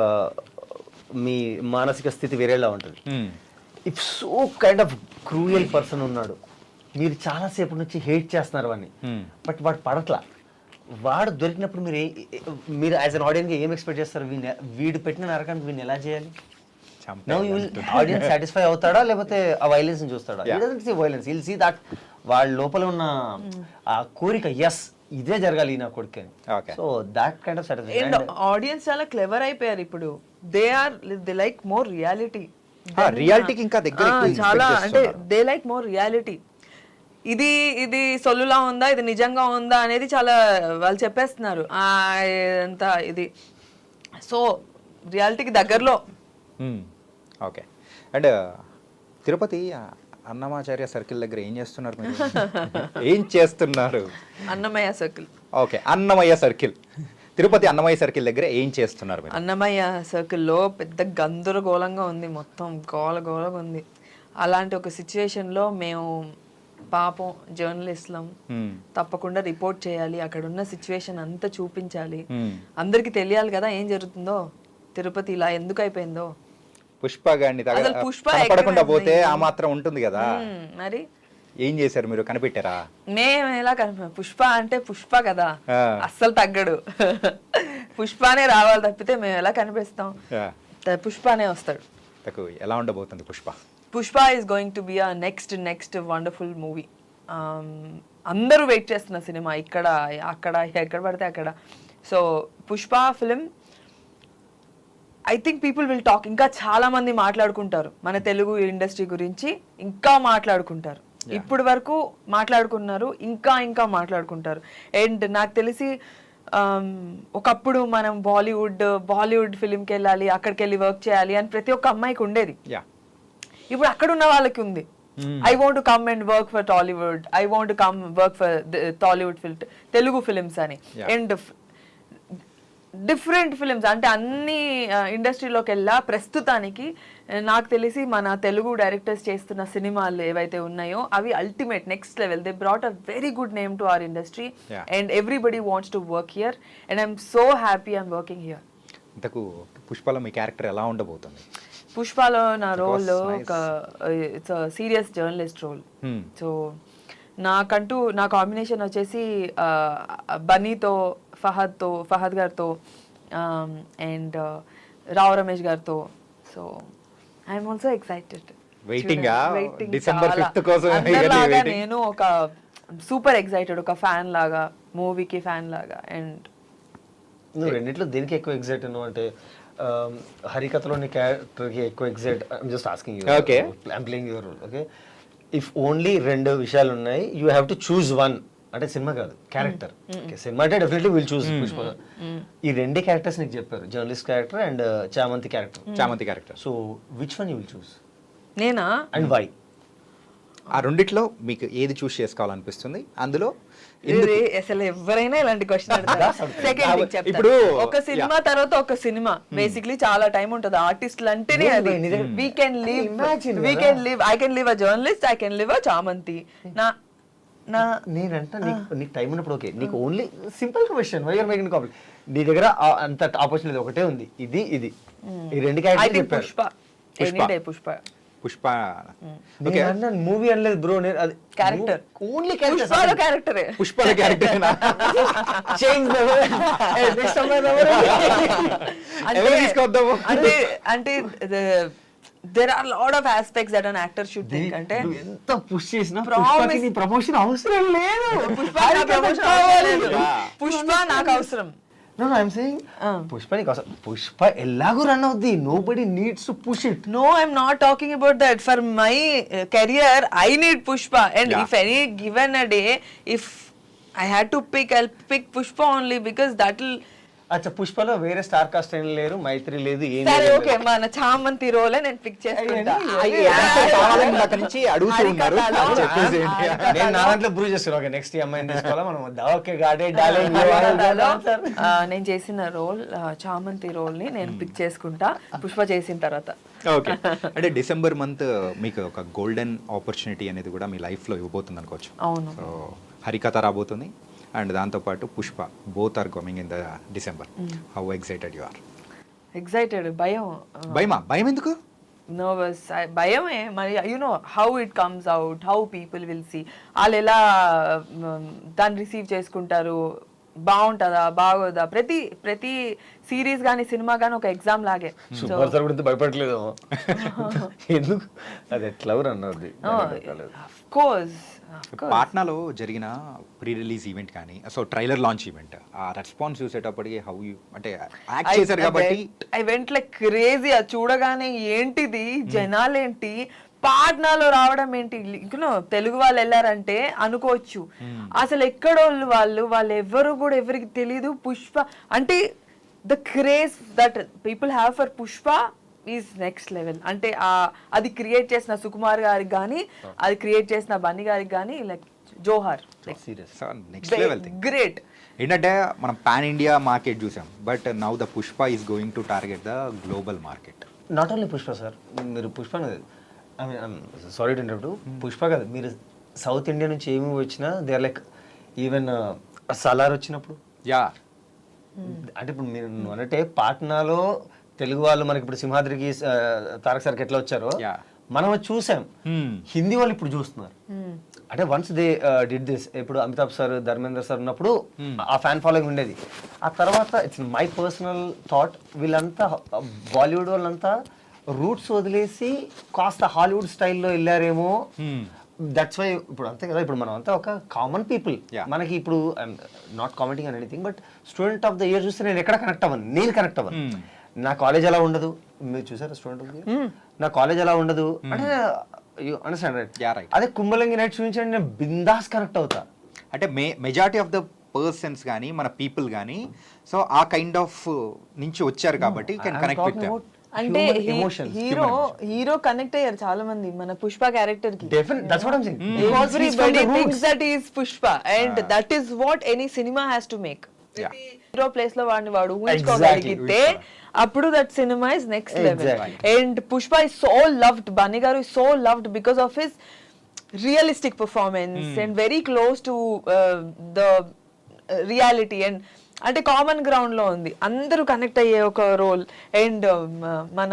మీ మానసిక స్థితి వేరేలా ఉంటుంది. If so kind of cruel person ఉన్నాడు, మీరు చాలాసేపు నుంచి హేట్ చేస్తున్నారు వాడిని, బట్ వాడు పడట్లా, వాడు దొరికినప్పుడు మీరు యాజ్ అన్ ఆడియన్గా ఏం ఎక్స్పెక్ట్ చేస్తారు? వీడు పెట్టిన నరకానికి వీడిని ఎలా చేయాలి? నౌ యూ ఆడియన్స్ సాటిస్ఫై అవుతాడా లేకపోతే ఆ వైలెన్స్ చూస్తాడా? He doesn't see violence, he will see that వాళ్ళ లోపల ఉన్న ఆ కోరిక, ఎస్ ఇదే జరగాలి నా కొడుకు అని. Okay. So that kind of satisfaction. And audience చాలా క్లెవర్ అయిపోయారు ఇప్పుడు. They like more reality. రియాలిటీకి ఇంకా దగ్గర ఎక్కువ చాలా expect అంటే చేస్తున్నారు. They like more reality. ఇది సొల్లులా ఉందా, ఇది నిజంగా ఉందా అనేది చాలా వాళ్ళు చెప్పేస్తున్నారు. అంతా ఇది సో రియాలిటీకి దగ్గరలో. Okay. And Tirupati Annamacharya circle దగ్గర ఏం చేస్తున్నారు మీరు? ఏం చేస్తున్నారు? Annamayya circle. Okay, Annamayya circle, Tirupati Annamayya circle దగ్గర ఏం చేస్తున్నారు మీరు? అన్నమయ్య సర్కిల్లో పెద్ద గందరగోళంగా ఉంది, మొత్తం గోలగా ఉంది. అలాంటి ఒక సిచ్యువేషన్లో మేము పాపం జర్నలిస్ట్లం తప్పకుండా రిపోర్ట్ చేయాలి, అక్కడ ఉన్న సిచ్యువేషన్ అంతా చూపించాలి, అందరికి తెలియాలి కదా ఏం జరుగుతుందో, తిరుపతి ఇలా ఎందుకు అయిపోయిందో. పుష్ప గారిని అసలు పుష్ప కనపడకుండా ఎక్కడ పోతే ఉంది? ఆ మాత్రం ఉంటుంది కదా. మరి ఏం చేశారు మీరు? కనిపెట్టారా? మేము ఎలా పుష్ప అంటే పుష్ప కదా, ఆ. అస్సలు తగ్గడు. పుష్పనే రావాలి తప్పితే మేము ఎలా కనిపిస్తాం? పుష్పనే వస్తాడు. తకు ఎలా ఉండబోతుంది Pushpa? Pushpa is going to be a next wonderful movie. అందరూ వెయిట్ చేస్తున్న సినిమా, ఇక్కడ అక్కడ ఎక్కడ పడితే అక్కడ. So Pushpa film I think people will talk. ఇంకా చాలా మంది మాట్లాడుకుంటారు మన తెలుగు ఇండస్ట్రీ గురించి, ఇంకా మాట్లాడుకుంటారు. ఇప్పుడు వరకు మాట్లాడుకున్నారు, ఇంకా మాట్లాడుకుంటారు. అండ్ నాకు తెలిసి ఒకప్పుడు మనం బాలీవుడ్ ఫిలింకి వెళ్ళాలి, అక్కడికి వెళ్ళి వర్క్ చేయాలి అని ప్రతి ఒక్క అమ్మాయికి ఉండేది. ఇప్పుడు అక్కడ ఉన్న వాళ్ళకి ఉంది. I want to come and work for Tollywood, I want to come work for Tollywood Telugu films అని. అండ్ డిఫరెంట్ ఫిలిమ్స్ అంటే అన్ని ఇండస్ట్రీలోకి వెళ్ళా. ప్రస్తుతానికి నాకు తెలిసి మన తెలుగు డైరెక్టర్స్ చేస్తున్న సినిమాలు ఏవైతే ఉన్నాయో అవి ultimate next level. They brought a very good name to our industry and everybody wants to work here and I'm so happy I'm working here. ఇంతకు పుష్పలో మీ క్యారెక్టర్ ఎలా ఉండబోతుంది? పుష్పలో నా రోల్ ఒక it's serious journalist role. So నా కాంబినేషన్ వచ్చేసి బన్నీతో, ఫహద్ గారితో అండ్ రావు రమేష్ గారితో. So I'm also excited. December 5th కోసం నేను ఒక సూపర్ ఎక్సైటెడ్, ఒక ఫ్యాన్ లాగా, మూవీకి ఫ్యాన్ లాగా. అండ్ నువ్వు రెండిట్లో దేనికి ఎక్కువ ఎగ్జైట్ ఉన్నావు అంటే హరికథలోని క్యారెక్టర్కి ఎక్కువ excite? I'm just asking you. Okay. I'm playing your role. Okay, if only 2 విషయాలు ఉన్నాయి, you have to choose one. అంటే సినిమా కాదు, క్యారెక్టర్. సినిమా అంటే డెఫినెట్లీ విల్ చూస్ పుష్ప. ఈ 2 క్యారెక్టర్స్ నీకు చెప్పారు, journalist character and Chamanthi character. So which one you will choose నేనా అండ్ వై? ఆ రెండిట్లో మీకు ఏది చూస్ చేసుకోవాలనిపిస్తుంది? అందులో అసలు ఎవరైనా ఇలాంటి క్వశ్చన్ ఇప్పుడు ఇప్పుడు ఒక సినిమా తర్వాత ఒక సినిమా బేసిక్లీ చాలా టైం ఉంటుంది. ఆర్టిస్టులు అంటేనే అది. We can live I can live a journalist, I can live a Chamanthi. నేనంట నీకు టైం ఉన్నప్పుడు ఓకే, నీకు only simple question, why are making complicate? నీ దగ్గర అంత ఆపర్చునిటీ ఒకటే ఉంది, ఇది ఈ 2 క్యారెక్టర్స్ చెప్పారు. పుష్ప మూవీ అనలేదు బ్రో, నేను అది క్యారెక్టర్, ఓన్లీ క్యారెక్టరే. పుష్ప క్యారెక్టర్ అంటే there are a lot of aspects that an actor should think. అంటే ఎంత పుష్ చేసినా పుష్పకి నీ ప్రమోషన్ అవసరం లేదు. పుష్ప నాకు అవసరం. No, I'm saying పుష్ప నీకు అవసరం. పుష్ప ఎలాగో రన్ అవుద్ది. Nobody needs to push it. No, I'm not talking about that. For my career, I need Pushpa. And if any given a day, if I had to pick, I'll pick Pushpa only because that'll. అచ్చా, పుష్పలో వేరే స్టార్ కాస్ట్ ఏం లేరు, మైత్రి లేదు, ఏం సరే ఓకే, మన చామంతి రోలే నేను పిక్ చేసుకుంటా. నేను నా దాంట్లో ప్రూవ్ చేస్తాను. ఓకే, నెక్స్ట్ ఈ అమ్మాయిని తీసుకోవాలా మనం? ఓకే, నేను చేసిన రోల్ చామంతి రోల్ ని నేను పిక్ చేసుకుంటా పుష్ప చేసిన తర్వాత. ఓకే, అంటే డిసెంబర్ మంత్ మీకు ఒక గోల్డెన్ ఆపర్చునిటీ అనేది కూడా మీ లైఫ్ లో ఇవ్వబోతుంది అనుకోవచ్చు. అవును. సో హరికథ రాబోతుంది అండ్ దాంతోపాటు Pushpa, both are coming in the December. How excited you are? Excited, భయం ఎందుకు? నర్వస్, భయమే మరి. You know how it comes out, how people will see, వాళ్ళు ఎలా దాన్ని రిసీవ్ చేసుకుంటారు, బాగుంటుందా బాగోదా, ప్రతి సిరీస్ కానీ సినిమా కానీ ఒక ఎగ్జామ్ లాగే. సూపర్ స్టార్ గురించి భయపడలేదు ఎందుకు అది ఎట్లా అన్నది ఆఫ్ కోర్స్ పాట్నాలో జరిగిన ప్రీ రిలీజ్ ఈవెంట్ కానీ సో ట్రైలర్ లాంచ్ ఈవెంట్ ఆ రెస్పాన్స్ చూసేటప్పటికి హౌ యూ అంటే యాక్ట్ చేశారు కాబట్టి ఐ వెంట్ లైక్ క్రేజీ. అది చూడగానే ఏంటిది జనాలేంటి పాట్నాలో రావడం ఏంటి, తెలుగు వాళ్ళు వెళ్ళారంటే అనుకోవచ్చు. అసలు ఎక్కడోళ్ళు వాళ్ళు ఎవరు కూడా ఎవరికి తెలీదు. పుష్ప అంటే the craze that people have for Pushpa is next level. అంటే అది క్రియేట్ చేసిన సుకుమార్ గారికి కానీ అది క్రియేట్ చేసిన బన్నీ గారికి కానీ లైక్ జోహార్, నెక్స్ట్ లెవెల్ గ్రేట్. ఏంటంటే మనం పాన్ ఇండియా మార్కెట్ చూసాం, but now the Pushpa is going to target the global market. Not only Pushpa sir, మీరు Pushpa I mean sorry to interrupt, Pushpa కాదు, మీరు సౌత్ ఇండియా నుంచి ఏమి వచ్చినా they are like even Salaar వచ్చినప్పుడు యా అంటే ఇప్పుడు మీరు అంటే పాట్నాలో తెలుగు వాళ్ళు మనకి ఇప్పుడు సింహాద్రికి తారక్ సార్కి ఎట్లా వచ్చారో మనం అది చూసాం, హిందీ వాళ్ళు ఇప్పుడు చూస్తున్నారు. అంటే వన్స్ దే డిడ్ దిస్, ఇప్పుడు అమితాబ్ సార్ ధర్మేంద్ర సార్ ఉన్నప్పుడు ఆ ఫ్యాన్ ఫాలోయింగ్ ఉండేది. ఆ తర్వాత ఇట్స్ మై పర్సనల్ థాట్, వీళ్ళంతా బాలీవుడ్ వాళ్ళంతా రూట్స్ వదిలేసి కాస్త హాలీవుడ్ స్టైల్లో వెళ్ళారేమో. దట్స్ వై ఇప్పుడు అంతే కదా, ఇప్పుడు మనం అంతా ఒక కామన్ పీపుల్. మనకి ఇప్పుడు not commenting on anything, but student of the year చూస్తే నేను ఎక్కడ కనెక్ట్ అవ్వను, నేను కనెక్ట్ అవ్వను. నా కాలేజ్ ఎలా ఉండదు, మీరు చూసారా స్టూడెంట్ ఆఫ్ ద ఇయర్, నా కాలేజ్ ఎలా ఉండదు అంటే యూ అండర్స్టాండ్ రైట్. అదే కుంభలంగి నైట్ చూపించండి, నేను బిందాస్ కనెక్ట్ అవుతా. అంటే మెజారిటీ ఆఫ్ ద పర్సన్స్ కానీ మన పీపుల్ కానీ సో ఆ కైండ్ ఆఫ్ నుంచి వచ్చారు కాబట్టి కెన్ కనెక్ట్ విత్ దెం. అంటే హీరో కనెక్ట్ అయ్యారు చాలా మంది మన పుష్ప క్యారెక్టర్ కి. That's what I'm saying. Everybody thinks that he is Pushpa and that is what any cinema has to make. Hero place లో వాడు ఊహించుకోగలిగితే అప్పుడు that cinema is next level. And Pushpa is so loved, Bunny గారు is so loved because of his realistic performance and very close to the reality. And అంటే కామన్ గ్రౌండ్ లో ఉంది, అందరూ కనెక్ట్ అయ్యే ఒక రోల్. అండ్ మన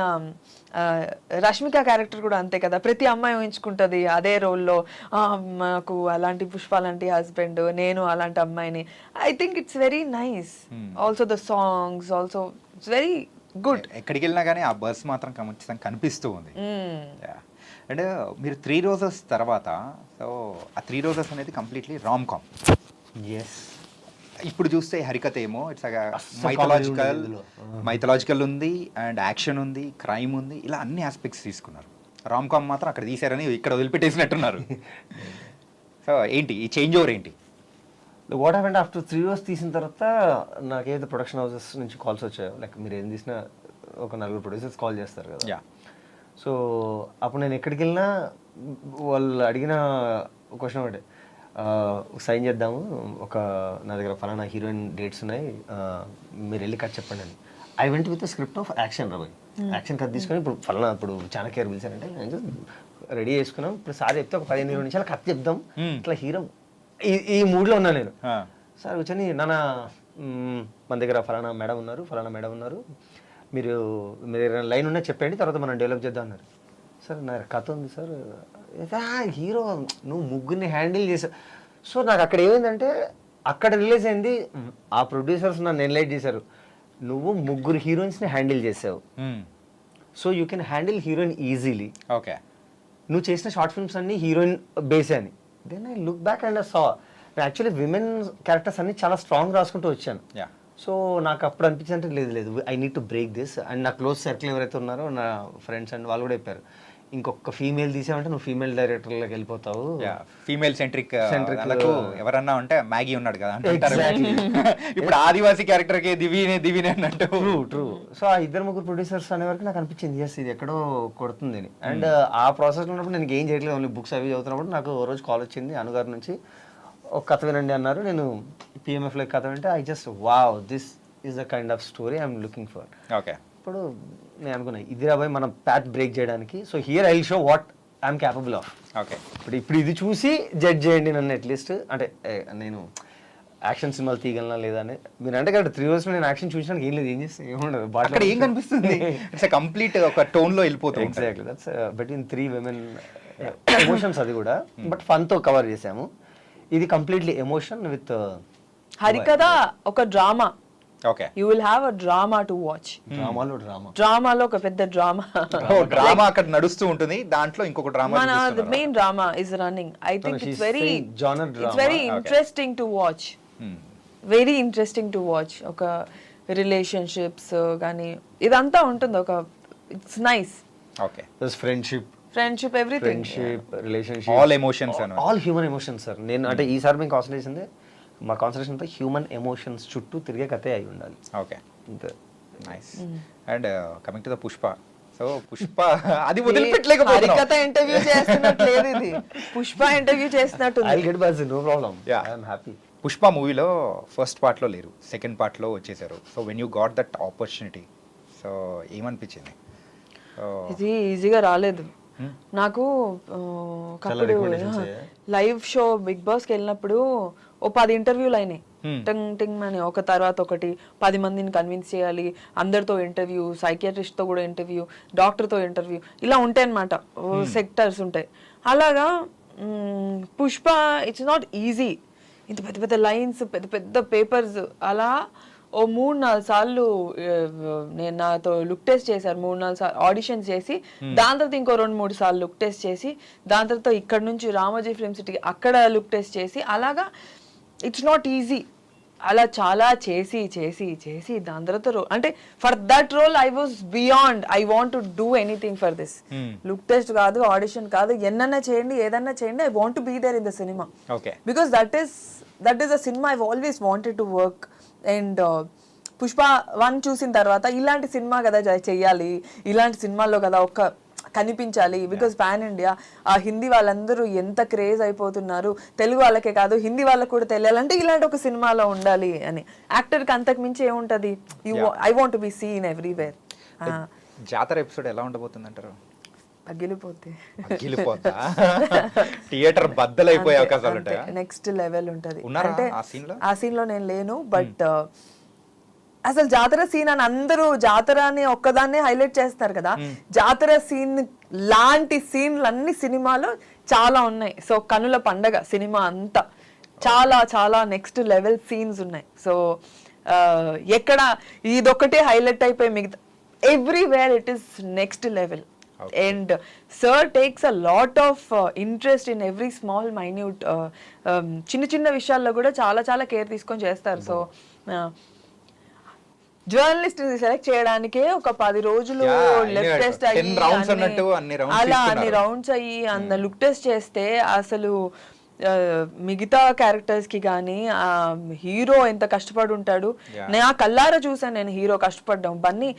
రష్మిక క్యారెక్టర్ కూడా అంతే కదా, ప్రతి అమ్మాయి ఊహించుకుంటది అదే రోల్లో, మాకు అలాంటి పుష్ప లాంటి హస్బెండ్, నేను అలాంటి అమ్మాయిని. I think it's very nice. Also the songs also it's very good. ఎక్కడికి వెళ్ళినా కానీ ఆ బస్ మాత్రం ఖచ్చితంగా కనిపిస్తూ ఉంది. అండ్ మీరు 3 రోజెస్ తర్వాత, సో ఆ 3 రోజెస్ అనేది కంప్లీట్లీ రామ్ కామ్. ఇప్పుడు చూస్తే హరికథ ఏమో ఇట్స్ మైథలాజికల్ ఉంది అండ్ యాక్షన్ ఉంది, క్రైమ్ ఉంది, ఇలా అన్ని ఆస్పెక్ట్స్ తీసుకున్నారు. రామ్ కామ్ మాత్రం అక్కడ తీసారని ఇక్కడ వదిలిపెట్టేసినట్టున్నారు. సో ఏంటి ఈ చేంజ్ ఓవర్ ఏంటి? వాట్ హ్యాపెండ్ ఆఫ్టర్ 3 years తీసిన తర్వాత నాకేదో ప్రొడక్షన్ హౌసెస్ నుంచి కాల్స్ వచ్చాయో, లైక్ మీరు ఏం తీసినా ఒక 4 ప్రొడ్యూసర్స్ కాల్ చేస్తారు కదా. సో అప్పుడు నేను ఎక్కడికి వెళ్ళినా వాళ్ళు అడిగిన క్వశ్చన్ ఒకటే, సైన్ చేద్దాము, ఒక నా దగ్గర ఫలానా హీరోయిన్ డేట్స్ ఉన్నాయి, మీరు వెళ్ళి కట్ చెప్పండి అని. I went with script of action రాబోయ్, యాక్షన్ కట్ తీసుకొని ఇప్పుడు ఫలానా ఇప్పుడు చాణక్య పిలిచారంటే నేను రెడీ చేసుకున్నాం. ఇప్పుడు సార్ చెప్తే ఒక 15-20 నిమిషాలు కట్ చెప్దాం, ఇట్లా హీరో ఈ మూడ్లో ఉన్నా నేను. సార్ కూర్చొని నాన్న మన దగ్గర ఫలానా మేడం ఉన్నారు, మీరు ఏదైనా లైన్ ఉన్నా చెప్పండి, తర్వాత మనం డెవలప్ చేద్దాం అన్నారు. సార్ నా కథ ఉంది సార్, హీరో నువ్వు ముగ్గురిని హ్యాండిల్ చేసావు. సో నాకు అక్కడ ఏమైందంటే, అక్కడ రిలీజ్ అయింది, ఆ ప్రొడ్యూసర్స్ నన్ను ఎన్లైట్ చేశారు, నువ్వు 3 హీరోయిన్స్ని హ్యాండిల్ చేసావు, so you can handle heroine easily. Okay, నువ్వు చేసిన షార్ట్ ఫిల్మ్స్ అన్ని హీరోయిన్ బేసే అని. Then I look back and I saw actually women characters అన్ని చాలా స్ట్రాంగ్ రాసుకుంటూ వచ్చాను. సో నాకు అప్పుడు అనిపించింది అంటే లేదు I need to break this. And నా క్లోజ్ సర్కిల్ ఎవరైతే ఉన్నారో నా ఫ్రెండ్స్ అండ్ వాళ్ళు కూడా చెప్పారు, ఇంకొక ఫీమేల్ తీసామంటే నువ్వు ఫీమేల్ డైరెక్టర్లోకి వెళ్ళిపోతావు. ఫీమేల్ సెంట్రిక్ ఎవరన్నా ఉంటే మ్యాగీ ఉన్నాడు కదా అంటారు. ఇప్పుడు ఆదివాసీ క్యారెక్టర్ కి దివినే అన్నట్టు. ట్రూ. సో ఆ 2-3 ప్రొడ్యూసర్స్ అనే వరకు నాకు అనిపించింది ఎస్ ఇది ఎక్కడో కొడుతుంది అని. అండ్ ఆ ప్రాసెస్లో ఉన్నప్పుడు నేను ఏం చేయట్లేదు, ఓన్లీ బుక్స్ అవి చదువుతున్నప్పుడు నాకు ఓ రోజు కాల్ వచ్చింది అనుగారి నుంచి, ఒక కథ వినండి అన్నారు. నేను పిఎంఎఫ్లో కథ వింటే I just wow, this is the kind of story I'm looking for. Okay, ఇప్పుడు నేను అనుకున్నా ఇది రాబోయే మనం ప్యాత్ బ్రేక్ చేయడానికి. So here I will show what I'm capable of. Okay, ఇప్పుడు ఇది చూసి జడ్జ్ చేయండి నన్ను అట్లీస్ట్. అంటే నేను యాక్షన్ సినిమాలు తీయగలనా లేదా అని. మీరు అంటే కదా 3 years నేను యాక్షన్ చూసినానికి ఏం లేదు, ఏం చేస్తే ఏముండదు, అక్కడ ఏం కనిపిస్తుంది, ఇట్స్ కంప్లీట్ ఒక టోన్ లో వెళ్ళిపోతుంది. Exactly, that's between 3 women emotions, అది కూడా బట్ ఫన్ తో కవర్ చేసాము. ఇది కంప్లీట్లీ ఎమోషన్ విత్ హరికథ ఒక drama, okay. You will have a drama to watch. డ్రామాలో డ్రామాలో ఒక పెద్ద డ్రామా, డ్రామా అక్కడ నడుస్తూ ఉంటుంది, దాంట్లో ఇంకొక డ్రామా మన main drama is running. I think it's very interesting to watch, very interesting to watch. ఒక రిలేషన్షిప్స్ కానీ ఇదంతా ఉంటుంది, ఒక it's nice. Okay. Friendship everything, relationship, all emotions all human emotions sir. నేను అంటే ఈసారి మేము కాన్సన్ట్రేషన్ చేసింది, మా కాన్సన్ట్రేషన్ అంతా హ్యూమన్ ఎమోషన్స్ చుట్టూ తిరిగే కథే అయి ఉండాలి. Okay, nice. And coming to the Pushpa, so Pushpa అది వదిలిపెట్టలేకపోతున్నాం. హరికథ ఇంటర్వ్యూ చేస్తున్నట్టు లేదు ఇది, పుష్ప ఇంటర్వ్యూ చేస్తున్నట్టు. I get buzz, no problem, I am happy. Pushpa మూవీలో ఫస్ట్ పార్ట్లో లేరు, సెకండ్ పార్ట్లో వచ్చేసారు. So when you got that opportunity, so ఏమనిపించింది? ఇది ఈజీగా రాలేదు నాకు. ఒకప్పుడు లైవ్ షో బిగ్ బాస్కి వెళ్ళినప్పుడు ఓ 10 ఇంటర్వ్యూలు అయినాయి, టింగ్ టింగ్ అని, ఒక తర్వాత ఒకటి. 10 మందిని కన్విన్స్ చేయాలి, అందరితో ఇంటర్వ్యూ, సైకియాట్రిస్ట్తో కూడా ఇంటర్వ్యూ, డాక్టర్తో ఇంటర్వ్యూ, ఇలా ఉంటాయి అన్నమాట, సెక్టర్స్ ఉంటాయి. అలాగా పుష్ప ఇట్స్ నాట్ ఈజీ. ఇంత పెద్ద పెద్ద లైన్స్, పెద్ద పెద్ద పేపర్స్. అలా ఓ 3-4 సార్లు నేను నాతో లుక్ టెస్ట్ చేశారు, 3-4 సార్లు ఆడిషన్స్ చేసి, దాని తర్వాత ఇంకో 2-3 సార్లు లుక్ టెస్ట్ చేసి, దాని తర్వాత ఇక్కడ నుంచి రామోజీ ఫిల్మ్ సిటీకి అక్కడ లుక్ టెస్ట్ చేసి, అలాగా ఇట్స్ నాట్ ఈజీ. అలా చాలా చేసి చేసి చేసి దాని తర్వాత అంటే for that role I was beyond, I want to do anything for this. Look test కాదు, ఆడిషన్ కాదు, ఎన్నన్నా చేయండి, ఏదన్నా చేయండి, I want to be there in the cinema. Because that is a cinema I always wanted to work. And Pushpa 1 చూసిన తర్వాత ఇలాంటి సినిమా కదా చెయ్యాలి, ఇలాంటి సినిమాల్లో కదా ఒక్క కనిపించాలి. బికాస్ పాన్ ఇండియా, ఆ హిందీ వాళ్ళందరూ ఎంత క్రేజ్ అయిపోతున్నారు, తెలుగు వాళ్ళకే కాదు హిందీ వాళ్ళకి కూడా తెలియాలంటే ఇలాంటి ఒక సినిమాలో ఉండాలి అని. యాక్టర్కి అంతకు మించి ఏముంటది, I want be seen everywhere. జాతర ఎపిసోడ్ ఎలా ఉండబోతుంది అంటారు? పగిలిపోతే థియేటర్ బద్దలైపోయే అవకాశాలు ఉంటాయి, నెక్స్ట్ లెవెల్ ఉంటది. అంటే ఆ సీన్ లో నేను లేను, బట్ అసలు జాతర సీన్ అని అందరూ జాతర అని ఒక్కదాన్నే హైలైట్ చేస్తారు కదా, జాతర సీన్ లాంటి సీన్లు అన్ని సినిమాలో చాలా ఉన్నాయి. సో కనుల పండగ సినిమా అంతా చాలా చాలా నెక్స్ట్ లెవెల్ సీన్స్ ఉన్నాయి. సో ఎక్కడ ఇదొక్కటే హైలైట్ అయిపోయి మిగతా everywhere it is next level. And sir takes a lot of interest in every small minute చిన్న చిన్న విషయాల్లో కూడా చాలా చాలా కేర్ తీసుకొని చేస్తారు. సో జర్నలిస్ట్ సెలెక్ట్ చేయడానికే ఒక 10 రోజులు లెఫ్ట్ టెస్ట్ అయ్యి అలా అన్ని రౌండ్స్ అయ్యి అంత లుక్ టెస్ట్ చేస్తే అసలు మిగతా క్యారెక్టర్స్ కి కానీ హీరో ఎంత కష్టపడి ఉంటాడు. నేను ఆ కల్లారా చూసాను, నేను హీరో కష్టపడ్డాం. బన్నీ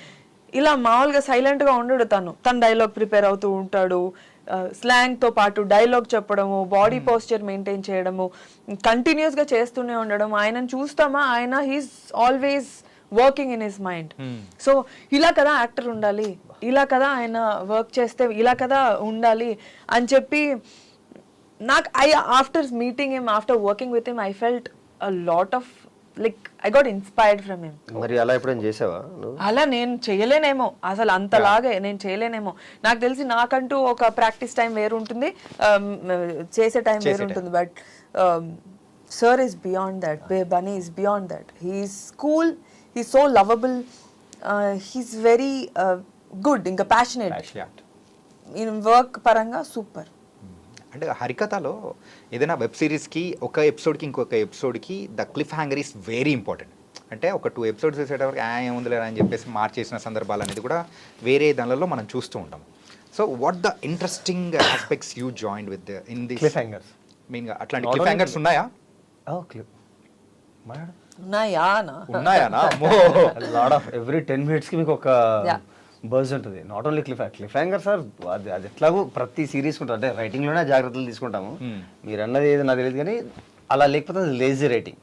ఇలా మామూలుగా సైలెంట్ గా ఉండడు, తన డైలాగ్ ప్రిపేర్ అవుతూ ఉంటాడు, స్లాంగ్ తో పాటు డైలాగ్ చెప్పడము, బాడీ పోస్చర్ మెయింటైన్ చేయడము, కంటిన్యూస్ గా చేస్తూనే ఉండడం. ఆయనను చూస్తామా, ఆయన he's always working in his mind. So ఇలా కదా యాక్టర్ ఉండాలి, ఇలా కదా ఆయన వర్క్ చేస్తే ఇలా కదా ఉండాలి అని చెప్పి నాకు after meeting him, after working with him, I felt a lot of like I got inspired from him. మరి అలా ఎప్పుడైనా చేసావా? అలా నేను చేయలేనేమో, అసలు అంతలాగే నేను చేయలేనేమో. నాకు తెలిసి నాకంటూ ఒక ప్రాక్టీస్ టైం వేరు ఉంటుంది, చేసే టైం వేరు ఉంటుంది. But sir is beyond that, Bunny is beyond that. He's cool, he's so lovable, he's very good, ఇంకా ప్యాషనేట్ ఇన్ వర్క్ పరంగా సూపర్. అంటే హరికథలో ఏదైనా వెబ్ సిరీస్కి ఒక ఎపిసోడ్కి ఇంకొక ఎపిసోడ్కి the cliffhanger is very important. అంటే ఒక 2 ఎపిసోడ్స్ వేసేటప్పటికి ఏముందిలే అని చెప్పేసి మార్చేసిన సందర్భాలు అనేది కూడా వేరే దానిలో మనం చూస్తూ ఉంటాం. So what the interesting aspects you join with in the cliff hangers? మెయిన్గా అట్లాంటి క్లిఫ్ హ్యాంగర్స్ ఉన్నాయా? ఉన్నాయా? లాట్ ఆఫ్ ఎవ్రీ 10 minutes కి మీకు ఒక బజ్ ఉంటుంది. Not only cliff hanger sir, అది ఎట్లాగో ప్రతి సిరీస్ ఉంటుంది. అంటే రైటింగ్లోనే జాగ్రత్తలు తీసుకుంటాము. మీరు అన్నది ఏదో నాకు తెలియదు, కానీ అలా లేకపోతే అది లేజీ రైటింగ్.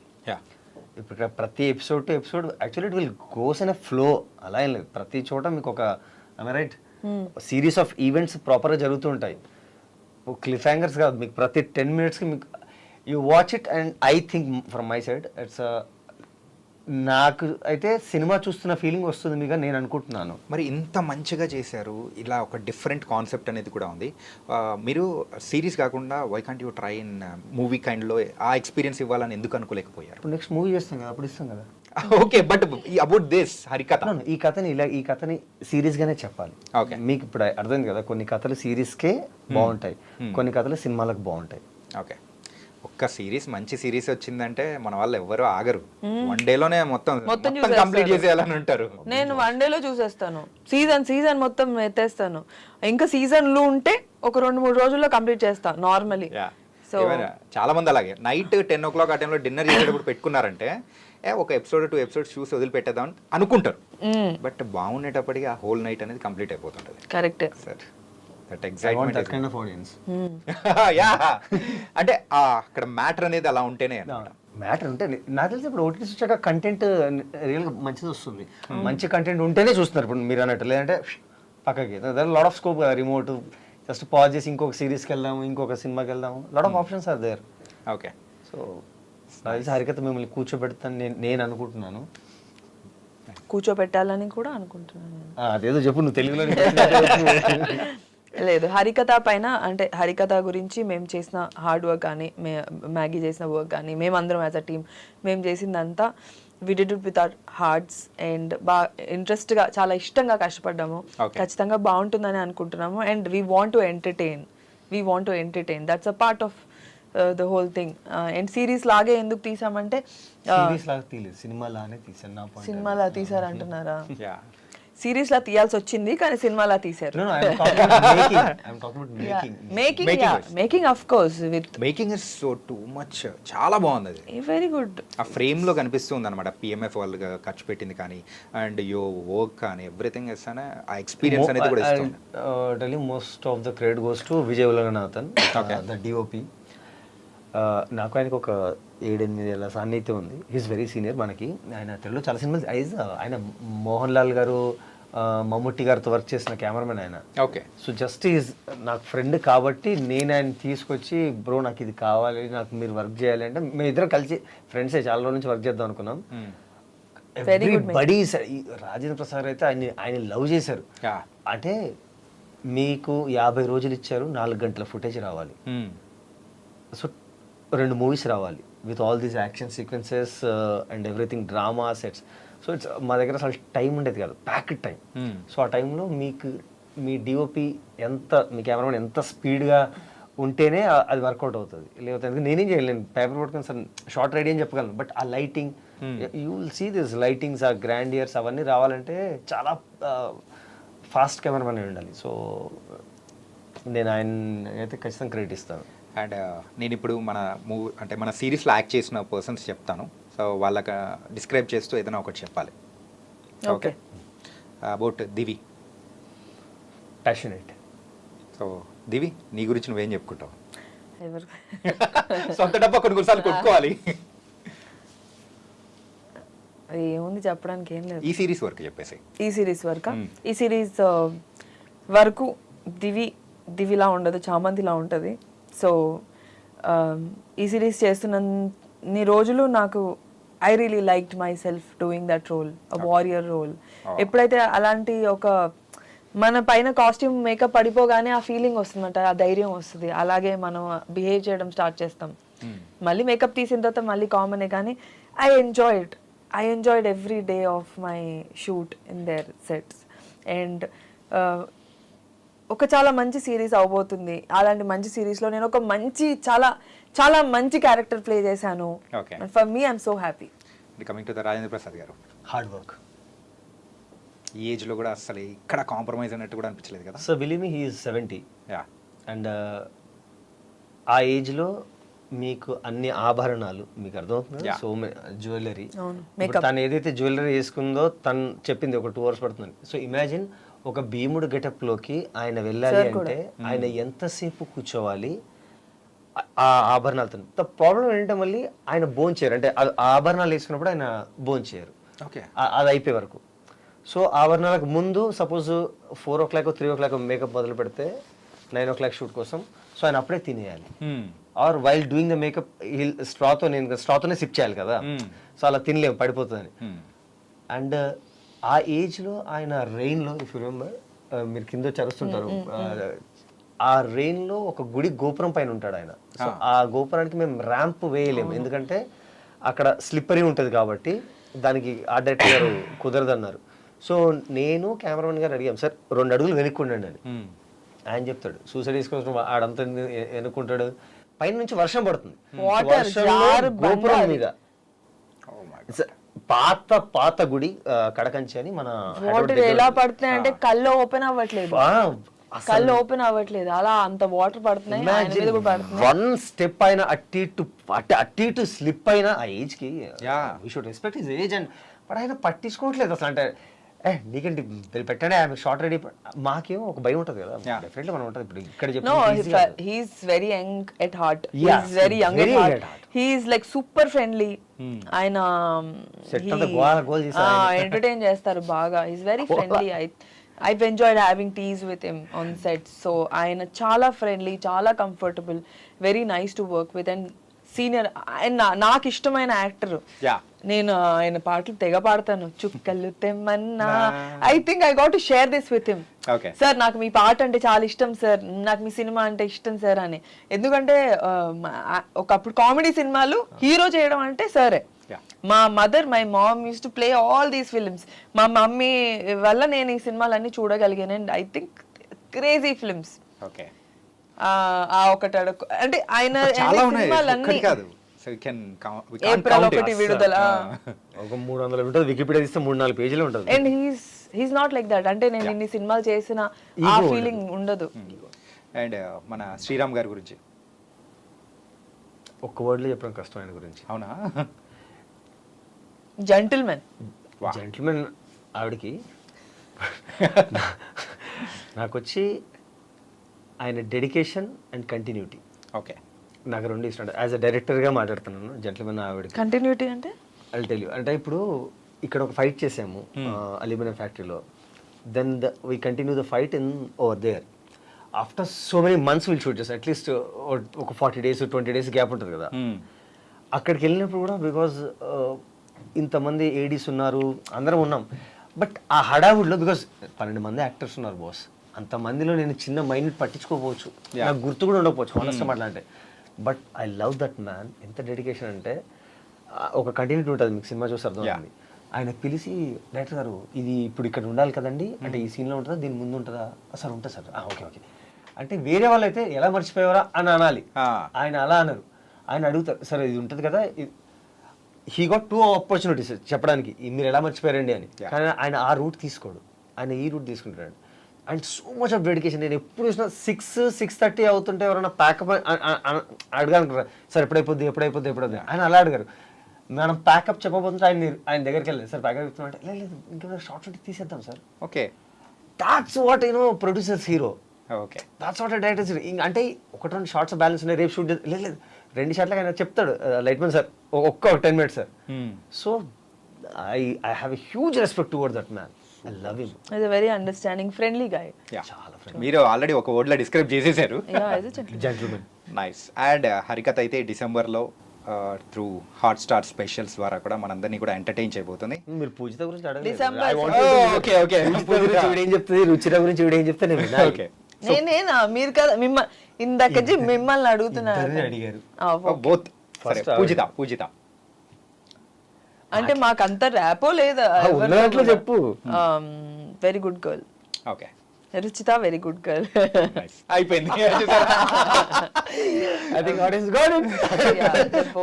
ఇప్పుడు ప్రతి episode to episode actually it will goes in a flow. అలా ఏం లేదు, ప్రతి చోట మీకు ఒక రైట్ సిరీస్ ఆఫ్ ఈవెంట్స్ ప్రాపర్గా జరుగుతూ ఉంటాయి. క్లిఫ్ హ్యాంగర్స్ కాదు, మీకు ప్రతి 10 minutes కి మీకు you watch it. And I think from my side it's నాకు అయితే సినిమా చూస్తున్న ఫీలింగ్ వస్తుంది మీకు నేను అనుకుంటున్నాను. మరి ఇంత మంచిగా చేశారు, ఇలా ఒక డిఫరెంట్ కాన్సెప్ట్ అనేది కూడా ఉంది. మీరు సిరీస్ కాకుండా why can't you try in movie కైండ్లో ఆ ఎక్స్పీరియన్స్ ఇవ్వాలని ఎందుకు అనుకోలేకపోయారు? ఇప్పుడు నెక్స్ట్ మూవీ చేస్తాం కదా, అప్పుడు ఇస్తాం కదా. ఓకే, బట్ అబౌట్ దిస్ హరికథ, ఈ కథని సీరియస్ గానే చెప్పాలి. Okay. మీకు ఇప్పుడు అర్థమైంది కదా, కొన్ని కథలు సిరీస్కే బాగుంటాయి, కొన్ని కథలు సినిమాలకు బాగుంటాయి. ఓకే, ఒక్క సిరీస్ మంచి సిరీస్ వచ్చిందంటే మన వాళ్ళు ఎవ్వరూ ఆగరు, వన్ డేలోనే మొత్తం కంప్లీట్ చేసేయాలని ఉంటారు. నేను వన్ డేలో చూసేస్తాను, సీజన్ మొత్తం ఎత్తేస్తాను. ఇంకా సీజన్లు ఉంటే ఒక 2-3 రోజుల్లో కంప్లీట్ చేస్తా నార్మలీ. సో చాలా మంది అలాగే నైట్ 10 o'clock ఆ టైంలో డిన్నర్ చేసేటప్పుడు పెట్టుకున్నారంటే ఒక ఎపిసోడ్ 2 episodes చూసి వదిలిపెట్టేద్దాం అనుకుంటారు, బట్ బాగుండేటప్పటికి ఆ హోల్ నైట్ అనేది కంప్లీట్ అయిపోతుంటది. Correct sir that excitement audience yeah, అంటే అక్కడ మ్యాటర్ అనేది అలా ఉంటేనే మ్యాటర్ ఉంటే నాకు తెలిసి ఇప్పుడు ఓటీటీ వచ్చాక కంటెంట్ రియల్గా మంచిది వస్తుంది. మంచి కంటెంట్ ఉంటేనే చూస్తున్నారు ఇప్పుడు మీరు అన్నట్టు, లేదంటే పక్కకి లాట్ ఆఫ్ స్కోప్ కదా, రిమోట్ జస్ట్ పాజ్ చేసి ఇంకొక సిరీస్కి వెళ్దాము, ఇంకొక సినిమాకి వెళ్దాము, lot of options are there. Okay, so అది హరికథ మిమ్మల్ని కూర్చోబెడతాను నేను అనుకుంటున్నాను. కూర్చోపెట్టాలని కూడా అనుకుంటున్నాను. అదేదో చెప్పు, నువ్వు తెలుగులో. లేదు, హరికథ పైన అంటే హరికథ గురించి మేము చేసిన హార్డ్ వర్క్ కానీ, మ్యాగీ చేసిన వర్క్ కానీ, మేమందరం యాజ్ అ టీమ్ మేము చేసిందంతా we did it with our hearts and బాగా ఇంట్రెస్ట్గా చాలా ఇష్టంగా కష్టపడ్డాము. ఖచ్చితంగా బాగుంటుందని అనుకుంటున్నాము. And we want to entertain that's a part of the whole thing. And series లాగే ఎందుకు తీసామంటే సినిమాలా తీసారంటున్నారా? సిరీస్ లా తీయాల్సి వచ్చింది కానీ సినిమాలా తీసారు. Making of course with making is so too much, చాలా బాగుంది అది, వెరీ గుడ్. ఆ ఫ్రేమ్ లో కనిపిస్తుంది అనమాట పిఎంఎఫ్ వాళ్ళు ఖర్చు పెట్టింది కానీ, అండ్ యో వర్క్ కానీ ఎవ్రీథింగ్ ఇస్తానే ఆ ఎక్స్పీరియన్స్ అనేది కూడా ఇస్తుంది. Most of the credit goes to Vijay Ulaganathan, the DOP. నాకు ఆయనకు ఒక 7-8 ఏళ్ళ సాన్నిధ్యం ఉంది. హీస్ వెరీ సీనియర్ మనకి. ఆయన తెలుగులో చాలా సినిమాలు ఆయన మోహన్ లాల్ గారు, మమ్ముట్టి గారితో వర్క్ చేసిన కెమెరామెన్ ఆయన. ఓకే, సో జస్ట్ ఈజ్ నాకు ఫ్రెండ్ కాబట్టి నేను ఆయన తీసుకొచ్చి బ్రో నాకు ఇది కావాలి, నాకు మీరు వర్క్ చేయాలి అంటే మేము ఇద్దరం కలిసి ఫ్రెండ్సే చాలా రోజుల నుంచి వర్క్ చేద్దాం అనుకున్నాం. ఎవ్రీబడీ రాజేంద్ర ప్రసాద్ అయితే ఆయన లవ్ చేశారు. అంటే మీకు 50 రోజులు ఇచ్చారు, 4 గంటల ఫుటేజ్ రావాలి, సో 2 మూవీస్ రావాలి with all these action sequences and everything, drama sets. So it's మా దగ్గర అసలు టైం ఉండేది కాదు, ప్యాక్డ్ టైం. సో ఆ టైంలో మీకు మీ డిఓపి మీ కెమెరామెన్ ఎంత స్పీడ్గా ఉంటేనే అది వర్కౌట్ అవుతుంది. లేకపోతే నేనేం చేయలేను, పేపర్ పట్టుకుని సార్ షార్ట్ రెడీ అని చెప్పగలను, బట్ ఆ lighting you will see this lightings, ఆ గ్రాండియర్స్ అవన్నీ రావాలంటే చాలా ఫాస్ట్ కెమెరామెన్ ఉండాలి. సో నేను ఆయన అయితే ఖచ్చితంగా క్రెడిట్ ఇస్తాను. అండ్ నేను ఇప్పుడు మన మూవీ అంటే మన సిరీస్లో యాక్ట్ చేసిన పర్సన్స్ చెప్తాను, సో వాళ్ళకి డిస్క్రైబ్ చేస్తూ ఏదైనా ఒకటి చెప్పాలి. Okay, about Divi. Passionate. So Divi, నీ గురించి నువ్వేం చెప్పుకుంటావు? సొంత డబ్బా కొన్నిసార్లు కొట్టుకోవాలి. ఏముంది చెప్పడానికి, ఏం లేదు. ఈ సిరీస్ వరకు చెప్పేసి. ఈ సిరీస్ వరకు దివిలా ఉండదు, చామంతిలా ఉంటుంది. సో ఈ సిరీస్ చేస్తున్నన్ని రోజులు నాకు I really liked myself doing that role, a warrior role. ఎప్పుడైతే అలాంటి ఒక మన పైన కాస్ట్యూమ్ మేకప్ పడిపోగానే ఆ ఫీలింగ్ వస్తుందంట, ఆ ధైర్యం వస్తుంది, అలాగే మనం బిహేవ్ చేయడం స్టార్ట్ చేస్తాం. మళ్ళీ మేకప్ తీసిన తర్వాత మళ్ళీ కామనే, కానీ I enjoyed every day of my shoot in there sets. And ఒక చాలా మంచి సిరీస్ అవబోతుంది. అలాంటి మంచి సిరీస్లో నేను ఒక మంచి చాలా చాలా మంచి క్యారెక్టర్ ప్లే చేశాను. For me I'm so happy. Coming to the Rajendra Prasad గారు, హార్డ్ వర్క్. ఈ ఏజ్లో కూడా అసలు ఇక్కడ కాంప్రమైజ్ అన్నట్టు కూడా అనిపించలేదు కదా? So believe me, he is 70. And ఆ ఏజ్లో మీకు అన్ని ఆభరణాలు మీకు అర్థమవుతుంది, సో జ్యువెలరీ. తను ఏదైతే జ్యువెలరీ వేసుకుందో తను చెప్పింది ఒక 2 hours పడుతుంది. సో ఇమాజిన్ ఒక భీముడు గెటప్లోకి ఆయన వెళ్ళాలి అంటే ఆయన ఎంతసేపు కూర్చోవాలి ఆ ఆభరణాలతో. ద ప్రాబ్లం ఏంటంటే మళ్ళీ ఆయన బోన్ చేయరు, అంటే ఆ ఆభరణాలు వేసుకున్నప్పుడు ఆయన బోన్ చేయరు, అది అయిపోయే వరకు. సో ఆభరణాలకు ముందు సపోజ్ 4 o'clock 3 o'clock మేకప్ మొదలు పెడితే 9 o'clock షూట్ కోసం. సో ఆయన అప్పుడే తినేయాలి. Or while doing the makeup స్ట్రాతోనే సిప్ చేయాలి కదా, సో అలా తినలేము పడిపోతుందని. అండ్ ఆ ఏజ్లో ఆయన రెయిన్లో, ఇఫ్ యూ రిమెంబర్, మీరు కింద వచ్చి అరుస్తుంటారు, ఆ రెయిన్లో ఒక గుడి గోపురం పైన ఉంటాడు ఆయన. సో ఆ గోపురానికి మేము ర్యాంప్ వేయలేము, ఎందుకంటే అక్కడ స్లిప్పరీ ఉంటుంది కాబట్టి దానికి ఆ డైరెక్టర్ గారు కుదరదన్నారు. సో నేను కెమెరామెన్ గారు అడిగాం, సార్ 2 అడుగులు వెనుక్కుండండి అని. ఆయన చెప్తాడు సూసైడ్ చేసుకొని ఆడంతా వెనుక్కుంటాడు, పైన నుంచి వర్షం పడుతుంది, వర్షంలో గోపురం మీద పాత గుడి కడకంచి అని మన వాటర్ ఎలా పడుతున్నాయి అంటే కళ్ళు ఓపెన్ అవ్వట్లేదు, కళ్ళు ఓపెన్ అవ్వట్లేదు, అలా అంత వాటర్ పడుతున్నాయి. 1 స్టెప్ అయిన అట్టి ఇటు స్లిప్ అయిన ఆ ఏజ్ కి we should respect his age. And but ఆయన పట్టించుకోవట్లేదు అసలు. అంటే నీకంటే పెట్టండి ఆమె షార్ట్ రెడీ, మాకేమో ఒక భయం ఉంటుంది కదా, డెఫినెట్లీ మనం ఉంటుంది. ఇప్పుడు ఇక్కడ చెప్పి he's very young at heart, he's very young at heart, he's like super friendly. ఆయన ఎంటర్టైన్ చేస్తారు బాగా, he's very friendly. I've enjoyed having teas with him on set. So ఆయన చాలా ఫ్రెండ్లీ, చాలా comfortable, very nice to work with. And senior, నాకు ఇష్టమైన యాక్టర్. నేను ఆయన పాటలు తెగ పాడతాను, చుక్కలు తెమ్మన్నా. I think I got to share this with him. Sir నాకు మీ పాట అంటే చాలా ఇష్టం సార్, నాకు మీ సినిమా అంటే ఇష్టం సార్ అని. ఎందుకంటే ఒకప్పుడు కామెడీ సినిమాలు హీరో చేయడం అంటే సరే. మా mother, my mom use to play all these films. మా మమ్మీ వల్ల నేను ఈ సినిమాలన్నీ చూడగలిగాను. And I think crazy films. ఒకటి అంటే ఆయన సినిమాలన్నీ ఏప్రిల్ 1 విడుదల, ఒక 300 ఉంటుంది, వికీపీడియా తీస్తే 3-4 పేజీలు ఉంటుంది. And he's not like that. అంటే నేను ఇన్ని సినిమాలు చేసిన ఆ ఫీలింగ్ ఉండదు. అండ్ మన శ్రీరామ్ గారి గురించి ఒక్క వర్డ్లో చెప్పడం కష్టం ఆయన గురించి. అవునా? జెంటిల్మెన్ ఆవిడకి నాకు వచ్చి ఆయన డెడికేషన్ అండ్ కంటిన్యూటీ. ఓకే, నాకు 2 ఇష్టం. యాజ్ అ డైరెక్టర్గా మాట్లాడుతున్నాను. జెంటిల్మెన్ ఆవిడకి కంటిన్యూటీ అంటే ఐల్ టెల్ యూ. అంటే ఇప్పుడు ఇక్కడ ఒక ఫైట్ చేసాము అల్యూమినియం ఫ్యాక్టరీలో, then we continue the fight in over there. After so many months will shoot చేస్తాం, అట్లీస్ట్ ఒక 40 days 20 days గ్యాప్ ఉంటుంది కదా. అక్కడికి వెళ్ళినప్పుడు కూడా, బికాజ్ ఇంతమంది ఏడీస్ ఉన్నారు, అందరం ఉన్నాం, బట్ ఆ హడావుడిలో, బికాజ్ 12 మంది యాక్టర్స్ ఉన్నారు బాస్, అంతమందిలో నేను చిన్న మైండ్ పట్టించుకోకపోవచ్చు, నాకు గుర్తు కూడా ఉండకపోవచ్చు హానెస్ట్గా మాట్లాడితే. But I love that man. ఎంత డెడికేషన్ అంటే ఒక కంటిన్యూటీ ఉంటుంది, మీకు సినిమా చూసి అర్థమవుతుంది. ఆయన పిలిచి, డైరెక్టర్ గారు ఇది ఇప్పుడు ఇక్కడ ఉండాలి కదండి, అంటే ఈ సీన్లో ఉంటుందా, దీని ముందు ఉంటుందా? సార్ ఉంటుంది సార్. ఓకే ఓకే అంటే వేరే వాళ్ళు అయితే ఎలా మర్చిపోయారా అని అనాలి, ఆయన అలా అన్నారు. ఆయన అడుగుతారు, సార్ ఇది ఉంటుంది కదా. హీ గాట్ 2 ఆపర్చునిటీస్ చెప్పడానికి, మీరు ఎలా మర్చిపోయారండి అని. కానీ ఆయన ఆ రూట్ తీసుకోడు, ఆయన ఈ రూట్ తీసుకుంటాడు. And so much of dedication. నేను ఎప్పుడు చూసినా 6-6:30 అవుతుంటే ఎవరైనా ప్యాకప్ అడగాలనుకుంటారు, సార్ ఎప్పుడైపోద్ది ఆయన అలా అడిగారు. మనం ప్యాకప్ చెప్పబోతుంటే ఆయన దగ్గరికి వెళ్ళలేదు, సార్ ప్యాకప్ చెప్తున్నా, లేదు ఇంకా షార్ట్ షూట్ తీసేద్దాం sir. Okay, that's what producers hero. Okay, that's what directors. అంటే 1-2 షార్ట్స్ బ్యాలెన్స్ ఉన్నాయి, రేపు షూట్ లేదు 2 షాట్లకి ఆయన చెప్తాడు, లైట్మెన్ సార్ ఒక్క 10 minutes sir. So I have a huge respect towards that man. I love him. He's a very understanding, friendly guy. చాలా ఫ్రెండ్లీ. మీరు ఆల్రెడీ ఒక వర్డ్లో డిస్క్రైబ్ చేసేసారు. జెంటిల్మెన్. నైస్. అండ్ హరికథ అయితే డిసెంబర్లో త్రూ హాట్ స్టార్ స్పెషల్స్ ద్వారా కూడా మనందరినీ కూడా ఎంటర్టైన్ చేయబోతుంది. మీరు పూజిత గురించి ఓకే ఓకే, ఏం చెప్తుంది, రుచిర గురించి ఏం చెప్తే నేను విన్నా. ఓకే, నేనేనా మీరు కదా ఇందాక మిమ్మల్ని అడుగుతున్నారు. అడిగారు బోత్. పూజిత అంటే మాకు అంత ర్యాపో లేదా, చెప్పు. Very good girl. Okay, Ruchitha very good girl. అయిపోయింది.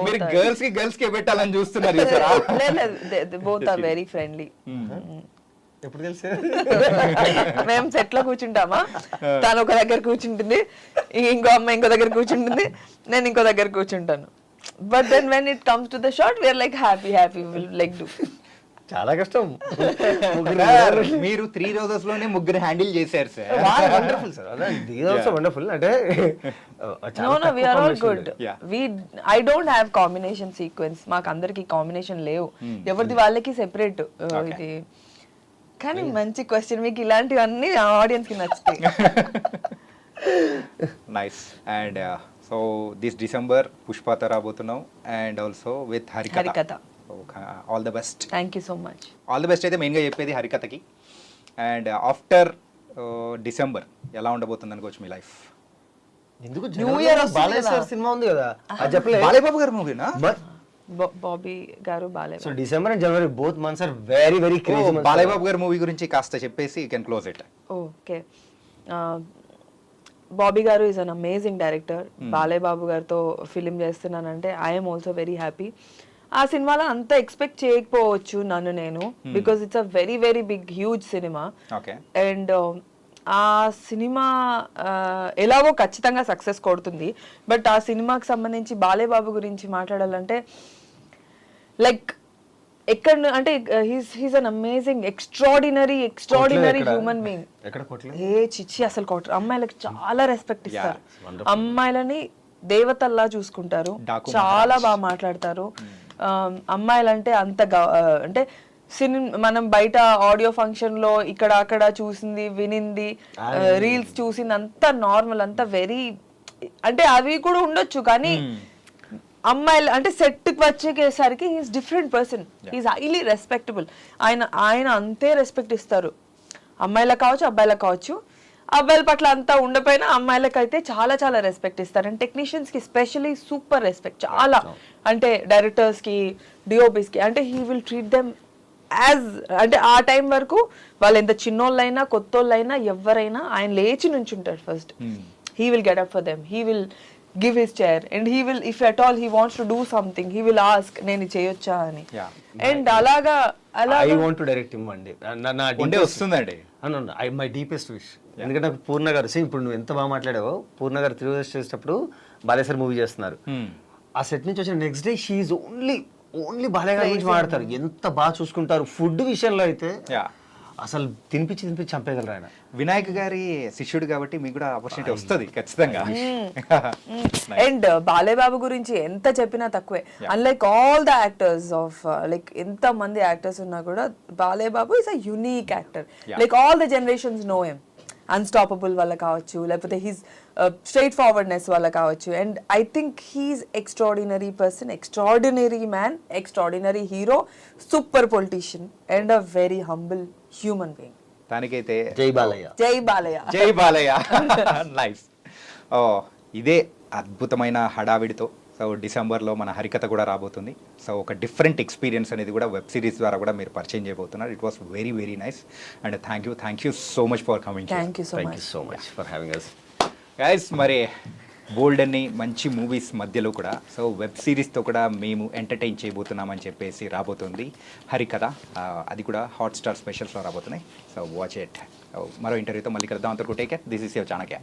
మీరు గర్ల్స్ కి పెట్టాలని చూస్తున్నారు. Both are very friendly. ఎప్పుడు తెలుసు? మేము సెట్ లో కూర్చుంటామా, తను ఒక దగ్గర కూర్చుంటుంది, ఇంకో అమ్మాయి ఇంకో దగ్గర కూర్చుంటుంది, నేను ఇంకో దగ్గర కూర్చుంటాను. But then when it comes to the shot, we are like happy, we'll like do. చాలా కష్టం. మీరు 3 రోజెస్ లోనే ముగ్గురు హ్యాండిల్ చేశారు sir. Wonderful sir. These are also wonderful. అంటే no, we are all good. I don't have combination sequence. మాకు అందరికి కాంబినేషన్ లేవు, ఎవరిది వాళ్ళకి సెపరేట్. ఇది కానీ మంచి క్వశ్చన్, మీకు ఇలాంటివన్నీ ఆడియన్స్ కి నచ్చుతాయి. Nice. And so this December పుష్పతో రాబోతున్నాం and also with Harikatha. Harikatha. All the best. Thank you so much. All the best అయితే మెయిన్గా చెప్పేది హరికథకి. అండ్ ఆఫ్టర్ డిసెంబర్ ఎలా ఉండబోతుంది అనుకోవచ్చు మీ లైఫ్? ఎందుకు New Year వస్తుంది బాలయ్య కదా. సార్ సినిమా ఉంది కదా, అది చెప్పలేదు. బాలయ్యబాబు గారి మూవీనా? బాబీ గారు Balayya. So December and January both months are very very crazy. Balayyababu గారి మూవీ గురించి కాస్త చెప్పేసి you can close it. Okay. Bobby గారు is an amazing director. Balayya Babu గారితో ఫిలిం చేస్తున్నానంటే ఐఎమ్ ఆల్సో వెరీ హ్యాపీ. ఆ సినిమాలో అంత ఎక్స్పెక్ట్ చేయకపోవచ్చు నన్ను నేను, because it's a very very big huge cinema. Okay. And ఆ సినిమా ఎలాగో ఖచ్చితంగా సక్సెస్ కొడుతుంది. బట్ ఆ సినిమాకి సంబంధించి బాలయ్య బాబు గురించి మాట్లాడాలంటే లైక్ ఎక్కడ అంటే he's an amazing extraordinary human being. ఎక్కడ కొట్టలేదు? ఏ చిచ్చి అసలు కొట్టరు. అమ్మాయిలకు చాలా రెస్పెక్ట్ ఇస్తారు. అమ్మాయిలని దేవతల్లా చూసుకుంటారు. చాలా బాగా మాట్లాడతారు. అమ్మాయిలంటే అంత అంటే మనం బయట ఆడియో ఫంక్షన్ లో ఇక్కడ అక్కడ చూసింది వినింది రీల్స్ చూసింది అంత నార్మల్, అంత వెరీ అంటే అవి కూడా ఉండొచ్చు, కానీ అమ్మాయిలు అంటే సెట్ కి వచ్చేసరికి he's different person. He's highly respectable. ఆయన అంతే రెస్పెక్ట్ ఇస్తారు, అమ్మాయిలకు కావచ్చు అబ్బాయిలకు కావచ్చు. అబ్బాయిల పట్ల అంతా ఉండపోయినా అమ్మాయిలకు అయితే చాలా చాలా రెస్పెక్ట్ ఇస్తారు. అండ్ టెక్నీషియన్స్ కి స్పెషలీ సూపర్ రెస్పెక్ట్. చాలా అంటే డైరెక్టర్స్ కి, డిఓపిస్ కి, అంటే he will treat them as అంటే ఆ టైం వరకు వాళ్ళు ఎంత చిన్నోళ్ళైనా కొత్తోళ్ళైనా ఎవరైనా ఆయన లేచి నుంచుంటాడు. First he will get up for them, he will give his chair and he will if at all he wants to do something he will ask నేను చేయొచ్చా అని. అండ్ అలాగా I want to direct him అండి. వస్తుందండి మై డీపెస్ట్ విష్. ఎందుకంటే నాకు పూర్ణ గారు ఇప్పుడు నువ్వు ఎంత బాగా మాట్లాడావో, పూర్ణ గారు తిరుగు చేసేటప్పుడు బాలయ్య సార్ మూవీ చేస్తున్నారు. ఆ సెట్ నుంచి వచ్చిన next day she only Balayya గారి గురించి మాట్లాడతారు. ఎంత బాగా చూసుకుంటారు. ఫుడ్ విషయంలో అయితే అసలు తినిపించి చంపేయగలరు ఆయన. వినాయక్ గారి శిష్యుడు కాబట్టి మీకు కూడా ఆపర్చునిటీ వస్తుంది ఖచ్చితంగా. అండ్ బాలయ్య బాబు గురించి ఎంత చెప్పినా తక్కువే. Unlike all the actors of like ఎంత మంది యాక్టర్స్ ఉన్నా కూడా Balayya Babu is a unique actor. Like all the generations know him. Unstoppable వల్ల కావచ్చు, లేకపోతే హీస్ స్ట్రైట్ ఫార్వర్డ్నెస్ వల్ల కావచ్చు. And I think he's extraordinary person, extraordinary man, extraordinary hero, super politician and a very humble human being. దానికైతే జై బాలయ్య. జై బాలయ్య. జై బాలయ్య. నైస్. ఓ ఇదే అద్భుతమైన హడావిడితో సో డిసెంబర్లో మన హరికథ కూడా రాబోతుంది. సో ఒక డిఫరెంట్ ఎక్స్పీరియన్స్ అనేది కూడా వెబ్ సిరీస్ ద్వారా కూడా మీరు పరిచయం చేయబోతున్నారు. It was very very nice and thank you so much for coming. Thank you so much for having us. Guys మరి బోల్డ్ అన్ని మంచి మూవీస్ మధ్యలో కూడా సో వెబ్ సిరీస్తో కూడా మేము ఎంటర్టైన్ చేయబోతున్నామని చెప్పేసి రాబోతుంది హరికథ. అది కూడా హాట్‌స్టార్ స్పెషల్స్లో రాబోతున్నాయి. So watch it. మరో ఇంటర్వ్యూతో మళ్ళీ కలుద్దాం. అంతవరకు take care. This is your Chanakya.